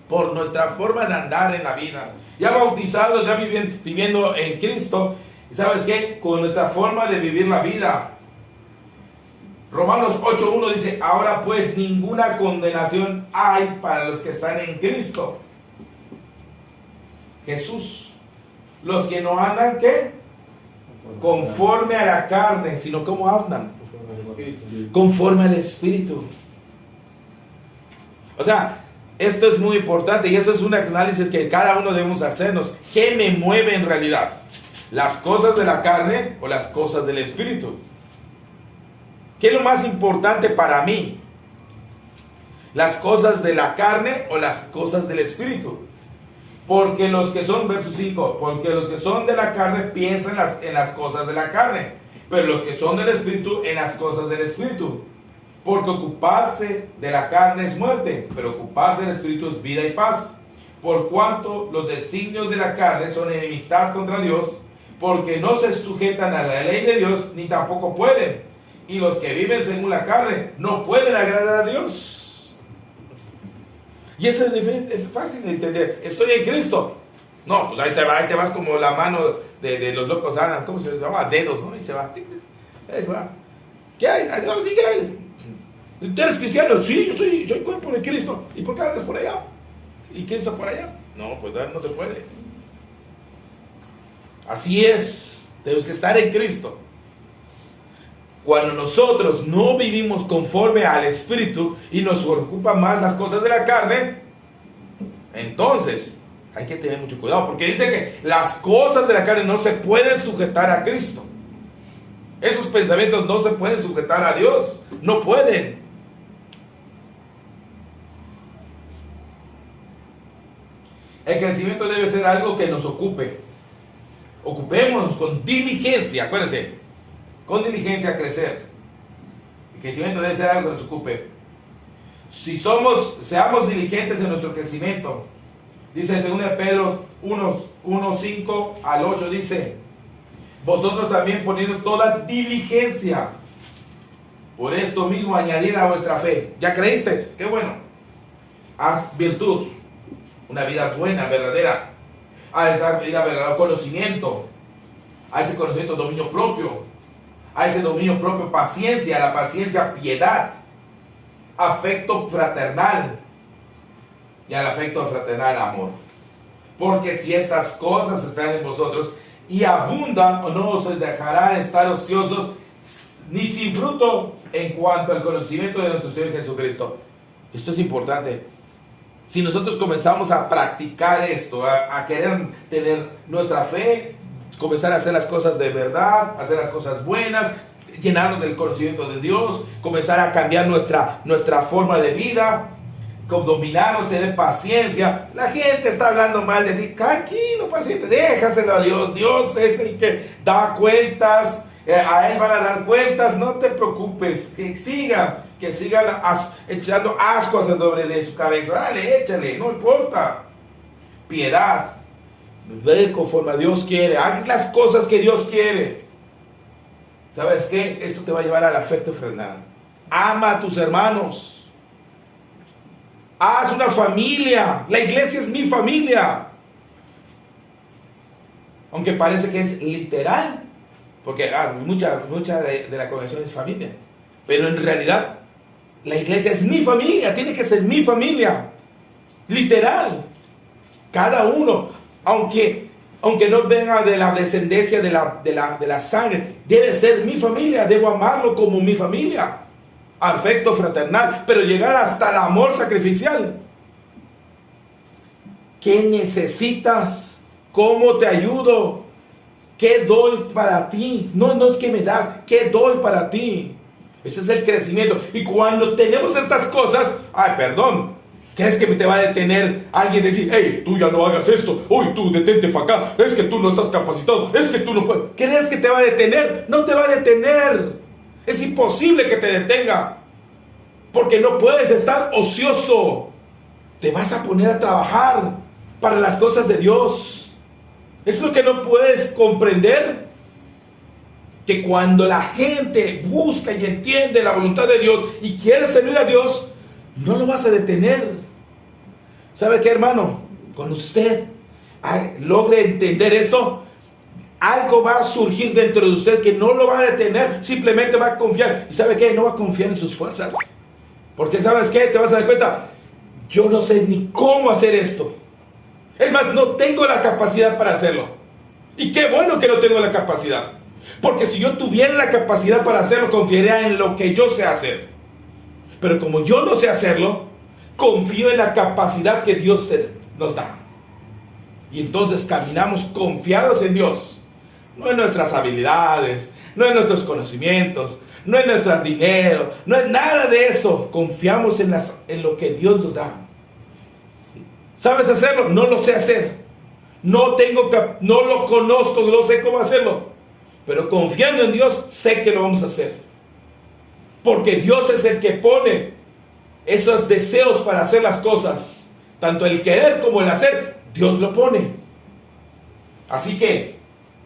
por nuestra forma de andar en la vida, ya bautizados, ya viviendo en Cristo, ¿y sabes qué? Con nuestra forma de vivir la vida. Romanos 8:1 dice, ahora pues ninguna condenación hay para los que están en Cristo Jesús. Los que no andan, ¿qué? Conforme a la carne, sino ¿cómo andan? Conforme al Espíritu. O sea, esto es muy importante y eso es un análisis que cada uno debemos hacernos. ¿Qué me mueve en realidad? ¿Las cosas de la carne o las cosas del Espíritu? ¿Qué es lo más importante para mí? ¿Las cosas de la carne o las cosas del Espíritu? Porque los que son, verso 5, porque los que son de la carne piensan en las cosas de la carne, pero los que son del Espíritu en las cosas del Espíritu. Porque ocuparse de la carne es muerte, pero ocuparse del Espíritu es vida y paz. Por cuanto los designios de la carne son enemistad contra Dios, porque no se sujetan a la ley de Dios, ni tampoco pueden. Y los que viven según la carne no pueden agradar a Dios. Y eso es fácil de entender. Estoy en Cristo. No, pues ahí te vas como la mano de los locos, ¿cómo se llama? Dedos, ¿no? Y se va. Ahí se va. ¿Qué hay? Adiós, Miguel. ¿Tú eres cristiano? Sí, yo soy cuerpo de Cristo. ¿Y por qué andas por allá? ¿Y Cristo por allá? No, pues no se puede. Así es. Tenemos que estar en Cristo. Cuando nosotros no vivimos conforme al Espíritu y nos ocupan más las cosas de la carne, entonces hay que tener mucho cuidado, porque dice que las cosas de la carne no se pueden sujetar a Cristo. Esos pensamientos no se pueden sujetar a Dios, no pueden. El crecimiento debe ser algo que nos ocupe. Ocupémonos con diligencia, acuérdense. Con diligencia a crecer. El crecimiento debe ser algo que nos ocupe. Seamos diligentes en nuestro crecimiento. Dice en 2 Pedro 1, 5 al 8, dice: vosotros también poniendo toda diligencia, por esto mismo añadid a vuestra fe. ¿Ya creíste? Qué bueno. Haz virtud, una vida buena, verdadera. A esa vida verdadera, conocimiento. A ese conocimiento, dominio propio. A ese dominio propio, paciencia. A la paciencia, piedad. Afecto fraternal. Y al afecto fraternal, amor. Porque si estas cosas están en vosotros y abundan, o no os dejarán estar ociosos ni sin fruto en cuanto al conocimiento de nuestro Señor Jesucristo. Esto es importante. Si nosotros comenzamos a practicar esto, a querer tener nuestra fe, comenzar a hacer las cosas de verdad, hacer las cosas buenas, llenarnos del conocimiento de Dios, comenzar a cambiar nuestra forma de vida, dominarnos, tener paciencia. La gente está hablando mal de ti, tranquilo, paciente, déjaselo a Dios. Dios es el que da cuentas, a Él van a dar cuentas, no te preocupes, que sigan echando ascuas sobre su cabeza. Dale, échale, no importa. Piedad, ve conforme a Dios quiere, haz las cosas que Dios quiere. ¿Sabes qué? Esto te va a llevar al afecto fraternal. Ama a tus hermanos. Haz una familia. La iglesia es mi familia. Aunque parece que es literal, porque mucha de la congregación es familia, pero en realidad la iglesia es mi familia, tiene que ser mi familia, literal. Cada uno, aunque no venga de la descendencia de la sangre, debe ser mi familia, debo amarlo como mi familia. Afecto fraternal, pero llegar hasta el amor sacrificial. ¿Qué necesitas? ¿Cómo te ayudo? ¿Qué doy para ti? No es que me das, ¿qué doy para ti? Ese es el crecimiento. Y cuando tenemos estas cosas, ¿crees que te va a detener alguien decir, hey, tú ya no hagas esto, hoy tú detente para acá, es que tú no estás capacitado, es que tú no puedes? ¿Crees que te va a detener? No te va a detener. Es imposible que te detenga, porque no puedes estar ocioso. Te vas a poner a trabajar para las cosas de Dios. Es lo que no puedes comprender, que cuando la gente busca y entiende la voluntad de Dios y quiere servir a Dios, no lo vas a detener. ¿Sabe qué, hermano? Cuando usted logre entender esto, algo va a surgir dentro de usted que no lo va a detener, simplemente va a confiar. ¿Y sabe qué? No va a confiar en sus fuerzas, porque ¿sabes qué? Te vas a dar cuenta, yo no sé ni cómo hacer esto. Es más, no tengo la capacidad para hacerlo. Y qué bueno que no tengo la capacidad, porque si yo tuviera la capacidad para hacerlo, confiaría en lo que yo sé hacer. Pero como yo no sé hacerlo, confío en la capacidad que Dios nos da. Y entonces caminamos confiados en Dios, No en nuestras habilidades, no en nuestros conocimientos, no en nuestro dinero, no en nada de eso. Confiamos en lo que Dios nos da. ¿Sabes hacerlo? No lo sé hacer. No lo conozco, no sé cómo hacerlo. Pero confiando en Dios, sé que lo vamos a hacer. Porque Dios es el que pone esos deseos para hacer las cosas. Tanto el querer como el hacer, Dios lo pone. Así que,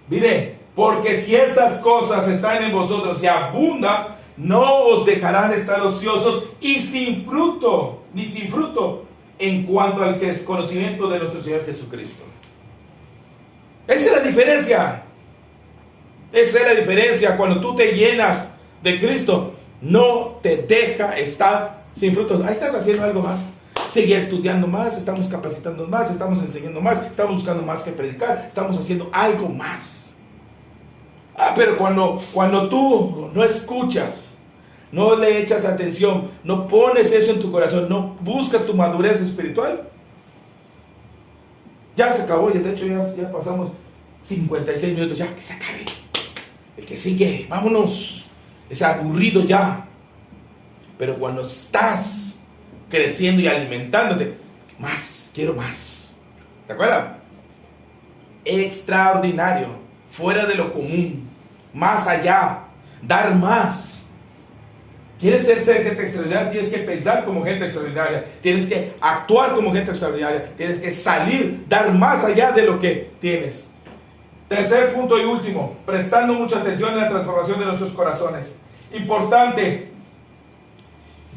mire, porque si esas cosas están en vosotros y abundan, no os dejarán estar ociosos y sin fruto, ni sin fruto, en cuanto al conocimiento de nuestro Señor Jesucristo. Esa es la diferencia. Esa es la diferencia. Cuando tú te llenas de Cristo, no te deja estar sin frutos. Ahí estás haciendo algo más. Sigue estudiando más, estamos capacitando más, estamos enseñando más, estamos buscando más que predicar, estamos haciendo algo más. Pero cuando tú no escuchas, no le echas atención, no pones eso en tu corazón, no buscas tu madurez espiritual, ya se acabó. De hecho ya pasamos 56 minutos, ya que se acabe. El que sigue, vámonos. Es aburrido ya. Pero cuando estás creciendo y alimentándote, más, quiero más. ¿Te acuerdas? Extraordinario, fuera de lo común, más allá, dar más. ¿Quieres ser gente extraordinaria? Tienes que pensar como gente extraordinaria, tienes que actuar como gente extraordinaria, tienes que salir, dar más allá de lo que tienes. Tercer punto y último, prestando mucha atención en la transformación de nuestros corazones. Importante,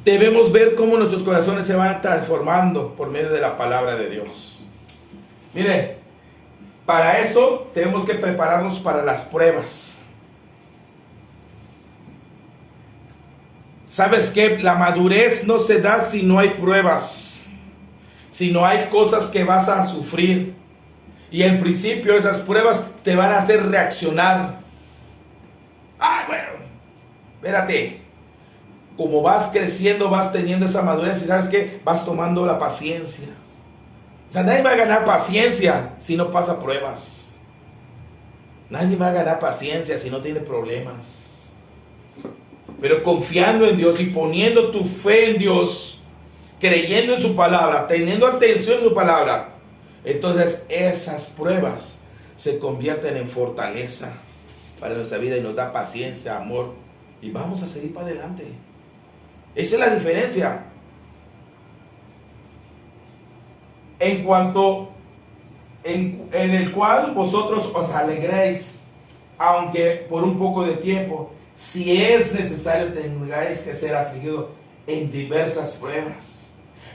debemos ver cómo nuestros corazones se van transformando por medio de la palabra de Dios. Mire, para eso tenemos que prepararnos para las pruebas. ¿Sabes qué? La madurez no se da si no hay pruebas, si no hay cosas que vas a sufrir. Y en principio esas pruebas te van a hacer reaccionar. Bueno, espérate. Como vas creciendo, vas teniendo esa madurez y ¿sabes qué? Vas tomando la paciencia. O sea, nadie va a ganar paciencia si no pasa pruebas. Nadie va a ganar paciencia si no tiene problemas. Pero confiando en Dios y poniendo tu fe en Dios, creyendo en su palabra, teniendo atención en su palabra, entonces esas pruebas se convierten en fortaleza para nuestra vida y nos da paciencia, amor, y vamos a seguir para adelante. Esa es la diferencia. En cuanto en el cual vosotros os alegréis, aunque por un poco de tiempo, si es necesario tengáis que ser afligidos en diversas pruebas,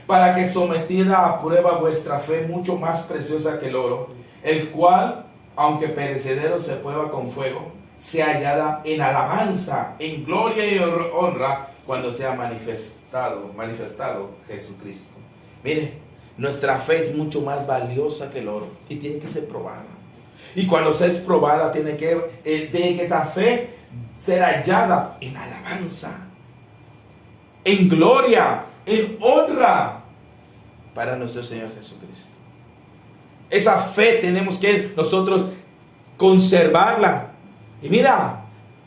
para que sometida a prueba vuestra fe, mucho más preciosa que el oro, el cual, aunque perecedero se prueba con fuego, sea hallada en alabanza, en gloria y honra, cuando sea manifestado Jesucristo. Mire, nuestra fe es mucho más valiosa que el oro y tiene que ser probada. Y cuando sea probada, tiene que esa fe ser hallada en alabanza, en gloria, en honra para nuestro Señor Jesucristo. Esa fe tenemos que nosotros conservarla. Y mira,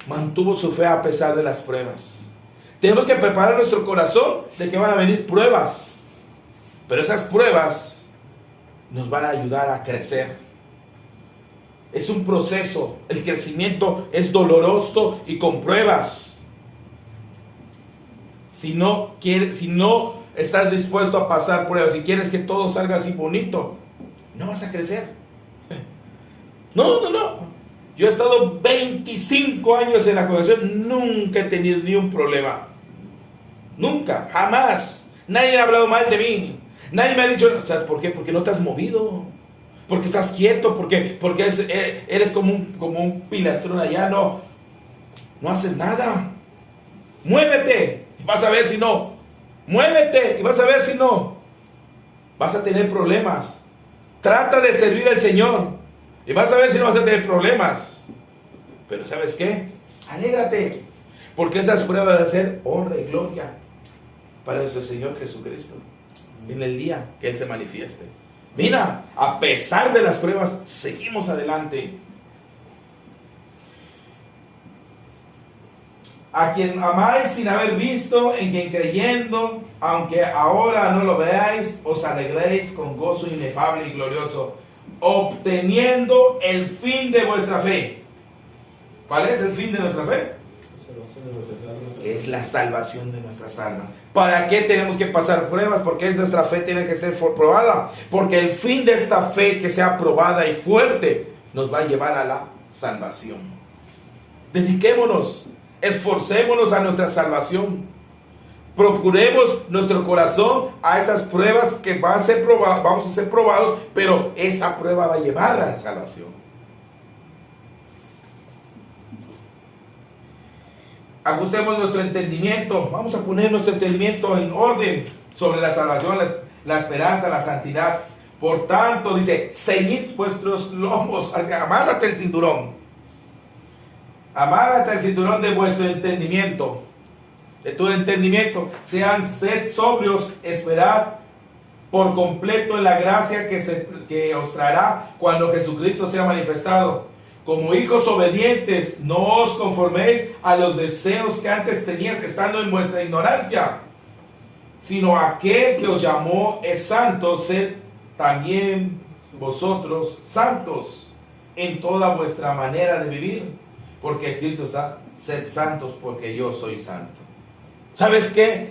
mantuvo su fe a pesar de las pruebas. Tenemos que preparar nuestro corazón de que van a venir pruebas. Pero esas pruebas nos van a ayudar a crecer. Es un proceso. El crecimiento es doloroso y con pruebas. Si no estás dispuesto a pasar pruebas, si quieres que todo salga así bonito, no vas a crecer. No. Yo he estado 25 años en la congregación, nunca he tenido ni un problema. Nunca, jamás. Nadie ha hablado mal de mí. Nadie me ha dicho, ¿sabes por qué? Porque no te has movido. Porque estás quieto, porque eres como un pilastrón allá. No haces nada. Muévete y vas a ver si no. Muévete y vas a ver si no. Vas a tener problemas. Trata de servir al Señor y vas a ver si no vas a tener problemas. Pero ¿sabes qué? Alégrate, porque esas pruebas van a ser honra y gloria para nuestro Señor Jesucristo en el día que Él se manifieste. Mira, a pesar de las pruebas, seguimos adelante. a quien amáis sin haber visto, en quien creyendo, aunque ahora no lo veáis, os alegréis con gozo inefable y glorioso, obteniendo el fin de vuestra fe. ¿Cuál es el fin de nuestra fe? Es la salvación de nuestras almas. ¿Para qué tenemos que pasar pruebas? Porque nuestra fe tiene que ser probada. Porque el fin de esta fe, que sea probada y fuerte, nos va a llevar a la salvación. Dediquémonos, esforcémonos a nuestra salvación. Procuremos nuestro corazón a esas pruebas que van a ser probadas, vamos a ser probados, pero esa prueba va a llevar a la salvación. Ajustemos nuestro entendimiento. Vamos a poner nuestro entendimiento en orden sobre la salvación, la esperanza, la santidad. Por tanto, dice, ceñid vuestros lomos, amárrate el cinturón. Amárrate el cinturón de vuestro entendimiento, de tu entendimiento. Sed sobrios, esperad por completo en la gracia que os traerá cuando Jesucristo sea manifestado. Como hijos obedientes, no os conforméis a los deseos que antes teníais estando en vuestra ignorancia, sino aquel que os llamó es santo, sed también vosotros santos en toda vuestra manera de vivir, porque Cristo está, sed santos porque yo soy santo. ¿Sabes qué?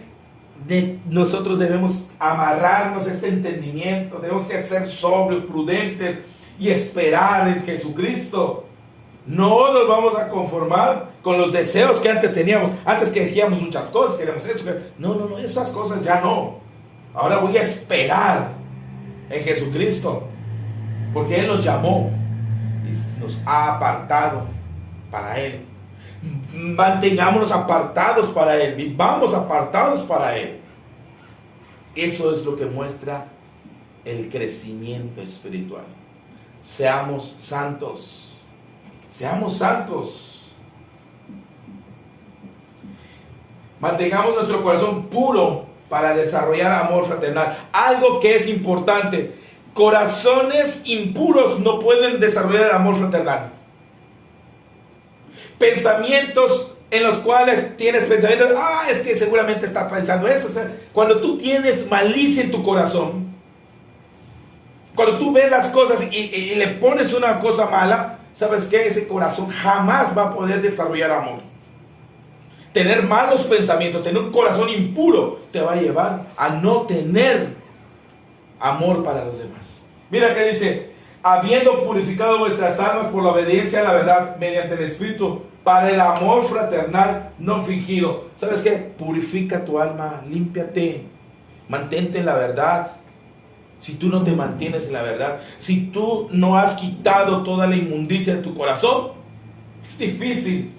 Nosotros debemos amarrarnos este entendimiento, debemos que ser sobrios, prudentes y esperar en Jesucristo. No nos vamos a conformar con los deseos que antes teníamos. Antes que decíamos muchas cosas, queríamos esto. No, esas cosas ya no. Ahora voy a esperar en Jesucristo, porque Él nos llamó y nos ha apartado para Él. Mantengámonos apartados para Él, vivamos apartados para Él. Eso es lo que muestra el crecimiento espiritual. Seamos santos. Seamos santos. Mantengamos nuestro corazón puro para desarrollar amor fraternal. Algo que es importante. Corazones impuros no pueden desarrollar el amor fraternal. Pensamientos en los cuales tienes pensamientos, es que seguramente está pensando esto. O sea, cuando tú tienes malicia en tu corazón, cuando tú ves las cosas y le pones una cosa mala, ¿sabes qué? Ese corazón jamás va a poder desarrollar amor. Tener malos pensamientos, tener un corazón impuro, te va a llevar a no tener amor para los demás. Mira que dice, habiendo purificado vuestras almas por la obediencia a la verdad mediante el Espíritu, para el amor fraternal no fingido. ¿Sabes qué? Purifica tu alma, límpiate, mantente en la verdad. Si tú no te mantienes en la verdad, si tú no has quitado toda la inmundicia de tu corazón, es difícil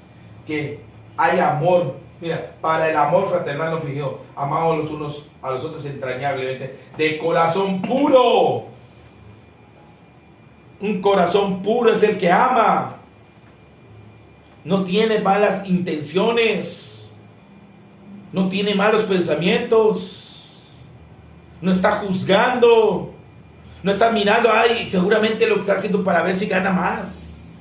que haya amor. Mira, para el amor fraternal no fingido, amamos los unos a los otros entrañablemente, de corazón puro. Un corazón puro es el que ama. No tiene malas intenciones. No tiene malos pensamientos. No está juzgando. No está mirando, seguramente lo que está haciendo para ver si gana más.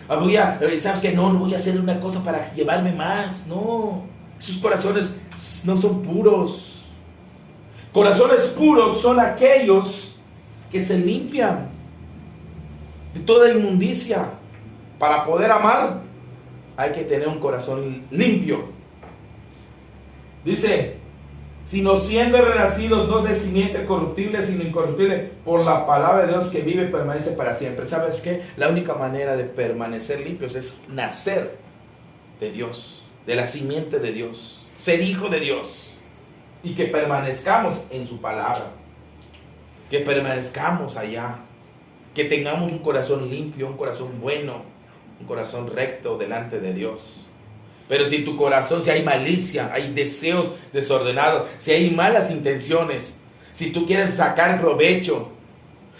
¿Sabes qué? No voy a hacer una cosa para llevarme más. No, esos corazones no son puros. Corazones puros son aquellos que se limpian de toda inmundicia. Para poder amar, hay que tener un corazón limpio. Dice, sino siendo renacidos no de simiente corruptible, sino incorruptible, por la palabra de Dios que vive y permanece para siempre. ¿Sabes qué? La única manera de permanecer limpios es nacer de Dios, de la simiente de Dios, ser hijo de Dios, y que permanezcamos en su palabra, que permanezcamos allá, que tengamos un corazón limpio, un corazón bueno, un corazón recto delante de Dios. Pero si en tu corazón, si hay malicia, hay deseos desordenados, si hay malas intenciones, si tú quieres sacar provecho,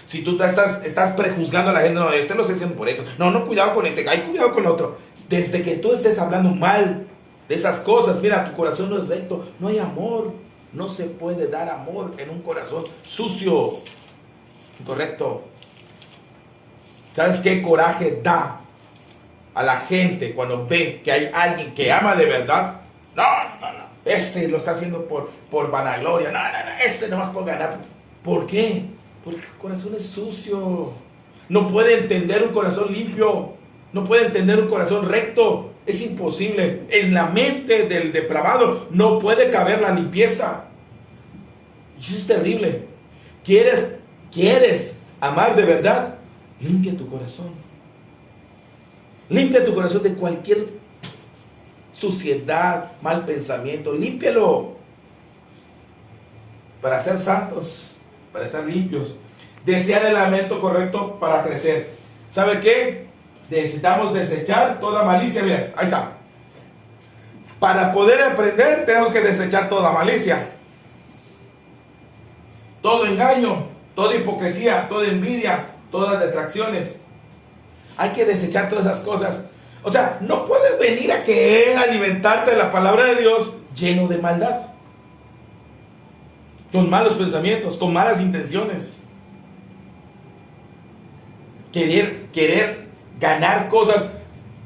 si tú estás prejuzgando a la gente, no, este lo estoy haciendo por eso, no, cuidado con este, hay cuidado con otro. Desde que tú estés hablando mal de esas cosas, mira, tu corazón no es recto, no hay amor, no se puede dar amor en un corazón sucio, incorrecto. ¿Sabes qué coraje da a la gente cuando ve que hay alguien que ama de verdad. No, ese lo está haciendo por vanagloria. No, ese nomás por ganar. ¿Por qué? Porque el corazón es sucio. No puede entender un corazón limpio. No puede entender un corazón recto. Es imposible. En la mente del depravado no puede caber la limpieza. Eso es terrible. ¿Quieres amar de verdad? Limpia tu corazón. Limpia tu corazón de cualquier suciedad, mal pensamiento. Límpialo. Para ser santos, para estar limpios. Desear el alimento correcto para crecer. ¿Sabe qué? Necesitamos desechar toda malicia. Miren, ahí está. Para poder aprender tenemos que desechar toda malicia. Todo engaño, toda hipocresía, toda envidia, todas detracciones. Hay que desechar todas esas cosas. O sea, no puedes venir a querer alimentarte de la palabra de Dios lleno de maldad. Con malos pensamientos, con malas intenciones. Querer ganar cosas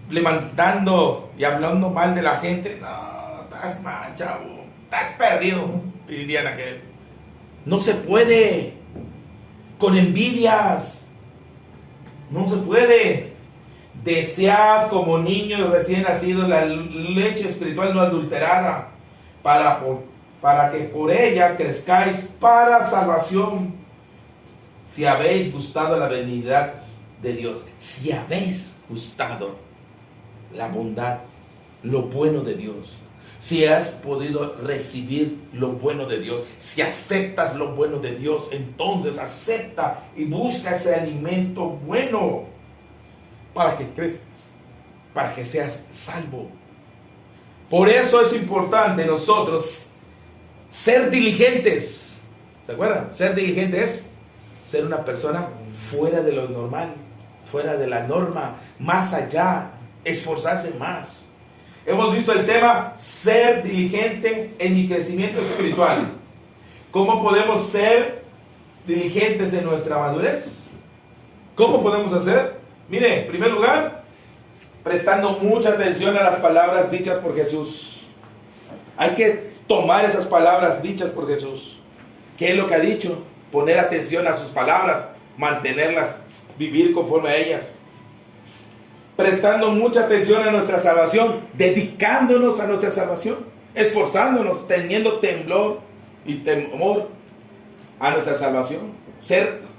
levantando y hablando mal de la gente. No, estás mal, chavo. Estás perdido, dirían aquel. No se puede. Con envidias. No se puede. Desead como niños recién nacidos la leche espiritual no adulterada, para que por ella crezcáis para salvación, si habéis gustado la benignidad de Dios. Si habéis gustado la bondad, lo bueno de Dios. Si has podido recibir lo bueno de Dios, si aceptas lo bueno de Dios, entonces acepta y busca ese alimento bueno para que crezcas, para que seas salvo. Por eso es importante nosotros ser diligentes. ¿Se acuerdan? Ser diligente es ser una persona fuera de lo normal, fuera de la norma, más allá, esforzarse más. Hemos visto el tema ser diligente en mi crecimiento espiritual. ¿Cómo podemos ser diligentes en nuestra madurez? ¿Cómo podemos hacer? Mire, en primer lugar, prestando mucha atención a las palabras dichas por Jesús. Hay que tomar esas palabras dichas por Jesús. ¿Qué es lo que ha dicho? Poner atención a sus palabras, mantenerlas, vivir conforme a ellas. Prestando mucha atención a nuestra salvación, dedicándonos a nuestra salvación, esforzándonos, teniendo temblor y temor a nuestra salvación. Ser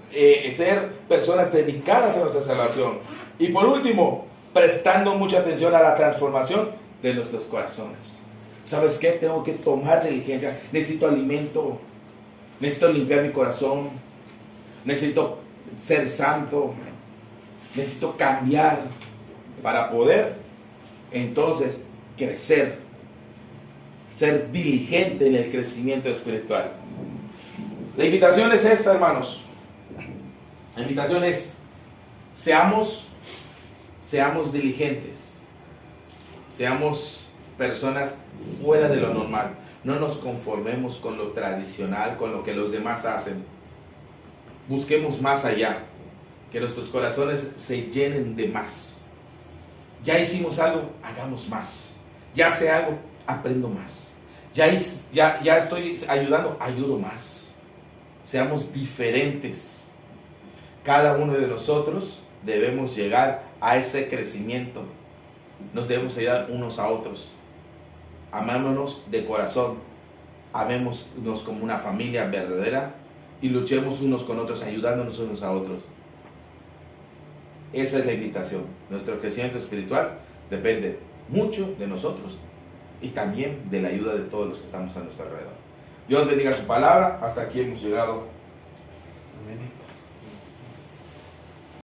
personas dedicadas a nuestra salvación. Y por último, prestando mucha atención a la transformación de nuestros corazones. ¿Sabes qué? Tengo que tomar diligencia. Necesito alimento. Necesito limpiar mi corazón. Necesito ser santo. Necesito cambiar para poder entonces crecer. Ser diligente en el crecimiento espiritual. La invitación es esta, hermanos. La invitación es, seamos diligentes, seamos personas fuera de lo normal, no nos conformemos con lo tradicional, con lo que los demás hacen, busquemos más allá, que nuestros corazones se llenen de más. Ya hicimos algo, hagamos más. Ya sé algo, aprendo más. Ya estoy ayudando, ayudo más. Seamos diferentes. Cada uno de nosotros debemos llegar a ese crecimiento. Nos debemos ayudar unos a otros. Amémonos de corazón. Amémonos como una familia verdadera y luchemos unos con otros, ayudándonos unos a otros. Esa es la invitación. Nuestro crecimiento espiritual depende mucho de nosotros y también de la ayuda de todos los que estamos a nuestro alrededor. Dios bendiga su palabra. Hasta aquí hemos llegado. Amén.